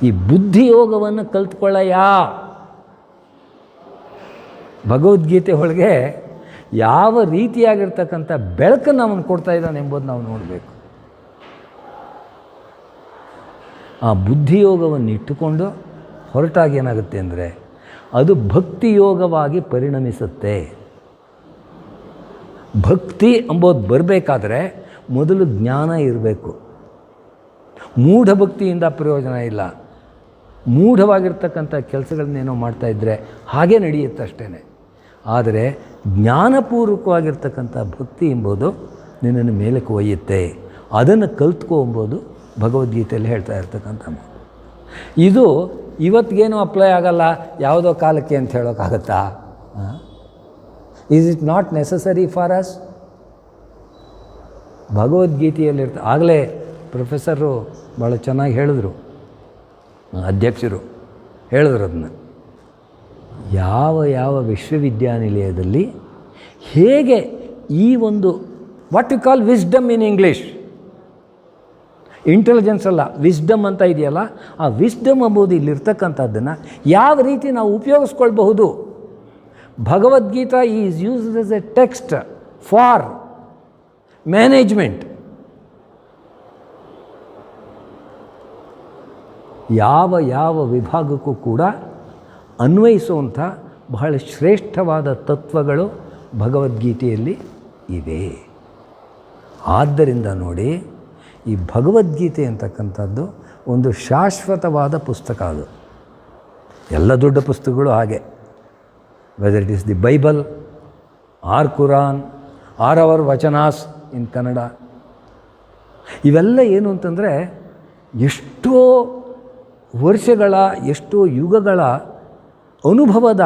ಈ ಬುದ್ಧಿಯೋಗವನ್ನು ಕಲ್ತ್ಕೊಳ್ಳಯ್ಯ. ಭಗವದ್ಗೀತೆ ಒಳಗೆ ಯಾವ ರೀತಿಯಾಗಿರ್ತಕ್ಕಂಥ ಬೆಳಕನ್ನು ಅವನು ಕೊಡ್ತಾ ಇದ್ದಾನೆ ಎಂಬುದು ನಾವು ನೋಡಬೇಕು. ಆ ಬುದ್ಧಿಯೋಗವನ್ನು ಇಟ್ಟುಕೊಂಡು ಹೊರಟಾಗ ಏನಾಗುತ್ತೆ ಅಂದರೆ ಅದು ಭಕ್ತಿಯೋಗವಾಗಿ ಪರಿಣಮಿಸುತ್ತೆ. ಭಕ್ತಿ ಎಂಬುದು ಬರಬೇಕಾದ್ರೆ ಮೊದಲು ಜ್ಞಾನ ಇರಬೇಕು. ಮೂಢಭಕ್ತಿಯಿಂದ ಪ್ರಯೋಜನ ಇಲ್ಲ. ಮೂಢವಾಗಿರ್ತಕ್ಕಂಥ ಕೆಲಸಗಳನ್ನೇನೋ ಮಾಡ್ತಾಯಿದ್ರೆ ಹಾಗೇ ನಡೆಯುತ್ತಷ್ಟೇ. ಆದರೆ ಜ್ಞಾನಪೂರ್ವಕವಾಗಿರ್ತಕ್ಕಂಥ ಭಕ್ತಿ ಎಂಬುದು ನಿನ್ನನ್ನು ಮೇಲಕ್ಕೆ ಒಯ್ಯುತ್ತೆ. ಅದನ್ನು ಕಲ್ತ್ಕೊ ಎಂಬುದು ಭಗವದ್ಗೀತೆಯಲ್ಲಿ ಹೇಳ್ತಾ ಇರ್ತಕ್ಕಂಥ ಮಾತು. ಇದು ಇವತ್ತಿಗೇನು ಅಪ್ಲೈ ಆಗಲ್ಲ, ಯಾವುದೋ ಕಾಲಕ್ಕೆ ಅಂತ ಹೇಳೋಕ್ಕಾಗತ್ತಾ? Is it not necessary for us? ಭಗವದ್ಗೀತೆಯಲ್ಲಿರ್ತ ಆಗಲೇ ಪ್ರೊಫೆಸರು ಭಾಳ ಚೆನ್ನಾಗಿ ಹೇಳಿದ್ರು, ಅಧ್ಯಕ್ಷರು ಹೇಳಿದ್ರು ಅದನ್ನು. ಯಾವ ಯಾವ ವಿಶ್ವವಿದ್ಯಾನಿಲಯದಲ್ಲಿ ಹೇಗೆ ಈ ಒಂದು what you call wisdom in English, intelligence ಅಲ್ಲ ವಿಸ್ಡಮ್ ಅಂತ ಇದೆಯಲ್ಲ, ಆ ವಿಸ್ಡಮ್ ಎಂಬುದು ಇಲ್ಲಿರ್ತಕ್ಕಂಥದ್ದನ್ನು ಯಾವ ರೀತಿ ನಾವು ಉಪಯೋಗಿಸ್ಕೊಳ್ಬಹುದು. Bhagavad Gita is used as A text for management. ಯಾವ ಯಾವ ವಿಭಾಗಕ್ಕೂ ಕೂಡ ಅನ್ವಯಿಸುವಂಥ ಬಹಳ ಶ್ರೇಷ್ಠವಾದ ತತ್ವಗಳು ಭಗವದ್ಗೀತೆಯಲ್ಲಿ ಇವೆ. ಆದ್ದರಿಂದ ನೋಡಿ, ಈ ಭಗವದ್ಗೀತೆ ಅಂತಕ್ಕಂಥದ್ದು ಒಂದು ಶಾಶ್ವತವಾದ ಪುಸ್ತಕ. ಅದು ಎಲ್ಲ ದೊಡ್ಡ ಪುಸ್ತಕಗಳು ಹಾಗೆ, whether it is the Bible or Quran or our vachanas in Kannada, ಇವೆಲ್ಲ ಏನು ಅಂತಂದರೆ ಎಷ್ಟೋ ವರ್ಷಗಳ ಎಷ್ಟೋ ಯುಗಗಳ ಅನುಭವದ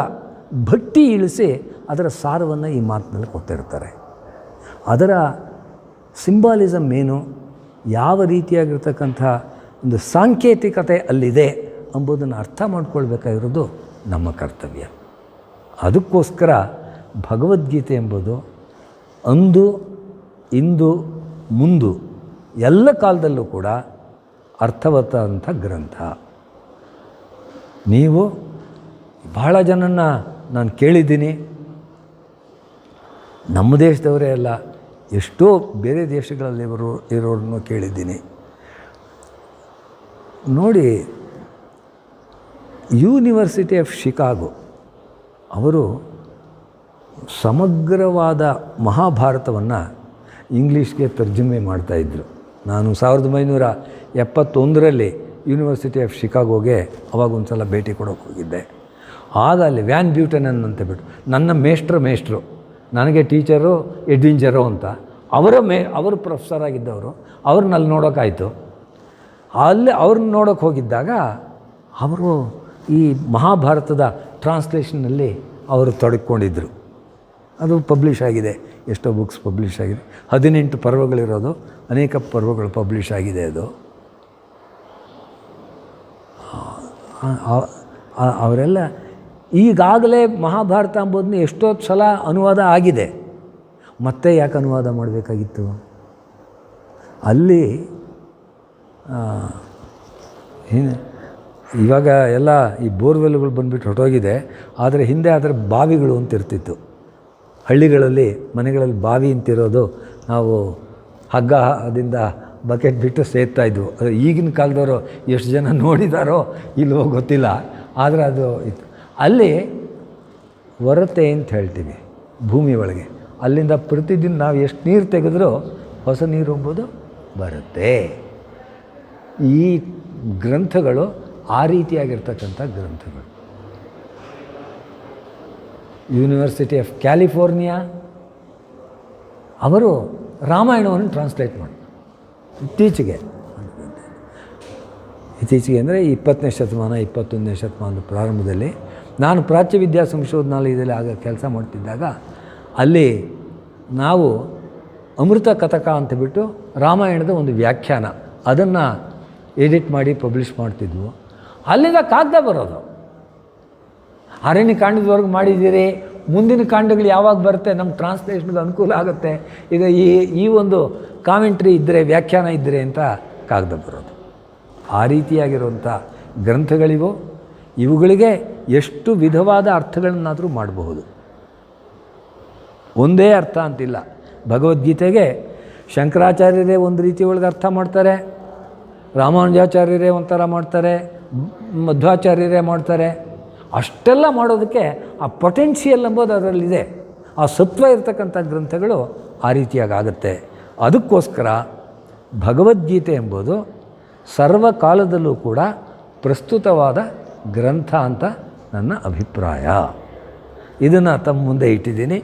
ಭಟ್ಟಿ ಇಳಿಸಿ ಅದರ ಸಾರವನ್ನು ಈ ಮಾತಿನಲ್ಲಿ ಕೊಟ್ಟಿರ್ತಾರೆ. ಅದರ ಸಿಂಬಾಲಿಸಮ್ ಏನು, ಯಾವ ರೀತಿಯಾಗಿರ್ತಕ್ಕಂಥ ಒಂದು ಸಾಂಕೇತಿಕತೆ ಅಲ್ಲಿದೆ ಎಂಬುದನ್ನು ಅರ್ಥ ಮಾಡ್ಕೊಳ್ಬೇಕಾಗಿರೋದು ನಮ್ಮ ಕರ್ತವ್ಯ. ಅದಕ್ಕೋಸ್ಕರ ಭಗವದ್ಗೀತೆ ಎಂಬುದು ಅಂದು ಇಂದು ಮುಂದು ಎಲ್ಲ ಕಾಲದಲ್ಲೂ ಕೂಡ ಅರ್ಥವತ್ತಾದಂಥ ಗ್ರಂಥ. ನೀವು ಬಹಳ ಜನನ್ನ ನಾನು ಕೇಳಿದ್ದೀನಿ, ನಮ್ಮ ದೇಶದವರೇ ಅಲ್ಲ, ಎಷ್ಟೋ ಬೇರೆ ದೇಶಗಳಲ್ಲಿ ಇರೋರನ್ನು ಕೇಳಿದ್ದೀನಿ. ನೋಡಿ, ಯೂನಿವರ್ಸಿಟಿ ಆಫ್ ಶಿಕಾಗೋ ಅವರು ಸಮಗ್ರವಾದ ಮಹಾಭಾರತವನ್ನು ಇಂಗ್ಲೀಷ್ಗೆ ತರ್ಜುಮೆ ಮಾಡ್ತಾಯಿದ್ರು. ನಾನು 1971ರಲ್ಲಿ ಯೂನಿವರ್ಸಿಟಿ ಆಫ್ ಶಿಕಾಗೋಗೆ ಅವಾಗೊಂದು ಸಲ ಭೇಟಿ ಕೊಡೋಕೆ ಹೋಗಿದ್ದೆ. ಆಗ ಅಲ್ಲಿ ವ್ಯಾನ್ ಬ್ಯೂಟನನ್ ಅಂತ ಬಿಟ್ಟು ನನ್ನ ಮೇಷ್ಟ್ರು, ನನಗೆ ಟೀಚರು ಎಡ್ವಿಂಜರು ಅಂತ, ಅವರು ಪ್ರೊಫೆಸರ್ ಆಗಿದ್ದವರು, ಅವ್ರನ್ನ ಅಲ್ಲಿ ನೋಡೋಕ್ಕಾಯಿತು. ಅಲ್ಲಿ ಅವ್ರನ್ನ ನೋಡೋಕೆ ಹೋಗಿದ್ದಾಗ ಅವರು ಈ ಮಹಾಭಾರತದ ಟ್ರಾನ್ಸ್ಲೇಷನ್ನಲ್ಲಿ ಅವರು ತೊಡಗಿಕೊಂಡಿದ್ದರು. ಅದು ಪಬ್ಲಿಷ್ ಆಗಿದೆ, ಎಷ್ಟೋ ಬುಕ್ಸ್ ಪಬ್ಲಿಷ್ ಆಗಿದೆ. 18 ಪರ್ವಗಳಿರೋದು, ಅನೇಕ ಪರ್ವಗಳು ಪಬ್ಲಿಷ್ ಆಗಿದೆ. ಅದು ಅವರೆಲ್ಲ ಈಗಾಗಲೇ ಮಹಾಭಾರತ ಎಂಬುದನ್ನ ಎಷ್ಟೊತ್ತು ಸಲ ಅನುವಾದ ಆಗಿದೆ, ಮತ್ತೆ ಯಾಕೆ ಅನುವಾದ ಮಾಡಬೇಕಾಗಿತ್ತು? ಅಲ್ಲಿ ಇವಾಗ ಎಲ್ಲ ಈ ಬೋರ್ವೆಲ್ಗಳು ಬಂದುಬಿಟ್ಟು ಹೊರಟೋಗಿದೆ, ಆದರೆ ಹಿಂದೆ ಅದರ ಬಾವಿಗಳು ಅಂತ ಇರ್ತಿತ್ತು. ಹಳ್ಳಿಗಳಲ್ಲಿ ಮನೆಗಳಲ್ಲಿ ಬಾವಿ ಅಂತಿರೋದು, ನಾವು ಹಗ್ಗದಿಂದ ಬಕೆಟ್ ಬಿಟ್ಟು ಸೇರ್ತಾಯಿದ್ವು. ಅದು ಈಗಿನ ಕಾಲದವರು ಎಷ್ಟು ಜನ ನೋಡಿದಾರೋ ಇಲ್ಲವೋ ಗೊತ್ತಿಲ್ಲ, ಆದರೆ ಅದು ಇತ್ತು. ಅಲ್ಲಿ ಹೊರತೆ ಅಂತ ಹೇಳ್ತೀವಿ ಭೂಮಿ ಒಳಗೆ, ಅಲ್ಲಿಂದ ಪ್ರತಿದಿನ ನಾವು ಎಷ್ಟು ನೀರು ತೆಗೆದ್ರೂ ಹೊಸ ನೀರು ಎಂಬುದು ಬರುತ್ತೆ. ಈ ಗ್ರಂಥಗಳು ಆ ರೀತಿಯಾಗಿರ್ತಕ್ಕಂಥ ಗ್ರಂಥಗಳು. ಯೂನಿವರ್ಸಿಟಿ ಆಫ್ ಕ್ಯಾಲಿಫೋರ್ನಿಯಾ ಅವರು ರಾಮಾಯಣವನ್ನು ಟ್ರಾನ್ಸ್ಲೇಟ್ ಮಾಡಿ ಇತ್ತೀಚೆಗೆ ಅಂದರೆ 20ನೇ ಶತಮಾನ 21ನೇ ಶತಮಾನದ ಪ್ರಾರಂಭದಲ್ಲಿ ನಾನು ಪ್ರಾಚ್ಯ ವಿದ್ಯಾ ಸಂಶೋಧನಾಲಯದಲ್ಲಿ ಆಗ ಕೆಲಸ ಮಾಡ್ತಿದ್ದಾಗ ಅಲ್ಲಿ ನಾವು ಅಮೃತ ಕಥಕ ಅಂತ ಬಿಟ್ಟು ರಾಮಾಯಣದ ಒಂದು ವ್ಯಾಖ್ಯಾನ ಅದನ್ನು ಎಡಿಟ್ ಮಾಡಿ ಪಬ್ಲಿಷ್ ಮಾಡ್ತಿದ್ವು. ಅಲ್ಲಿಂದ ಕಾಗದ ಬರೋದು, ಅರಣ್ಯ ಕಾಂಡದವರೆಗೂ ಮಾಡಿದ್ದೀರಿ, ಮುಂದಿನ ಕಾಂಡಗಳು ಯಾವಾಗ ಬರುತ್ತೆ ನಮ್ಮ ಟ್ರಾನ್ಸ್ಲೇಷನ್ಗೆ ಅನುಕೂಲ ಆಗುತ್ತೆ, ಈಗ ಈ ಒಂದು ಕಾಮೆಂಟ್ರಿ ಇದ್ದರೆ ವ್ಯಾಖ್ಯಾನ ಇದ್ದರೆ ಅಂತ ಕಾಗದ ಬರೋದು. ಆ ರೀತಿಯಾಗಿರುವಂಥ ಗ್ರಂಥಗಳಿವು. ಇವುಗಳಿಗೆ ಎಷ್ಟು ವಿಧವಾದ ಅರ್ಥಗಳನ್ನಾದರೂ ಮಾಡಬಹುದು, ಒಂದೇ ಅರ್ಥ ಅಂತಿಲ್ಲ. ಭಗವದ್ಗೀತೆಗೆ ಶಂಕರಾಚಾರ್ಯರೇ ಒಂದು ರೀತಿ ಒಳಗೆ ಅರ್ಥ ಮಾಡ್ತಾರೆ, ರಾಮಾನುಜಾಚಾರ್ಯರೇ ಒಂಥರ ಮಾಡ್ತಾರೆ, ಮಧ್ವಾಚಾರ್ಯರೇ ಮಾಡ್ತಾರೆ. ಅಷ್ಟೆಲ್ಲ ಮಾಡೋದಕ್ಕೆ ಆ ಪೊಟೆನ್ಷಿಯಲ್ ಎಂಬುದು ಅದರಲ್ಲಿದೆ. ಆ ಸತ್ವ ಇರತಕ್ಕಂಥ ಗ್ರಂಥಗಳು ಆ ರೀತಿಯಾಗಿ ಆಗುತ್ತೆ. ಅದಕ್ಕೋಸ್ಕರ ಭಗವದ್ಗೀತೆ ಎಂಬುದು ಸರ್ವಕಾಲದಲ್ಲೂ ಕೂಡ ಪ್ರಸ್ತುತವಾದ ಗ್ರಂಥ ಅಂತ ನನ್ನ ಅಭಿಪ್ರಾಯ. ಇದನ್ನು ತಮ್ಮ ಮುಂದೆ ಇಟ್ಟಿದ್ದೀನಿ.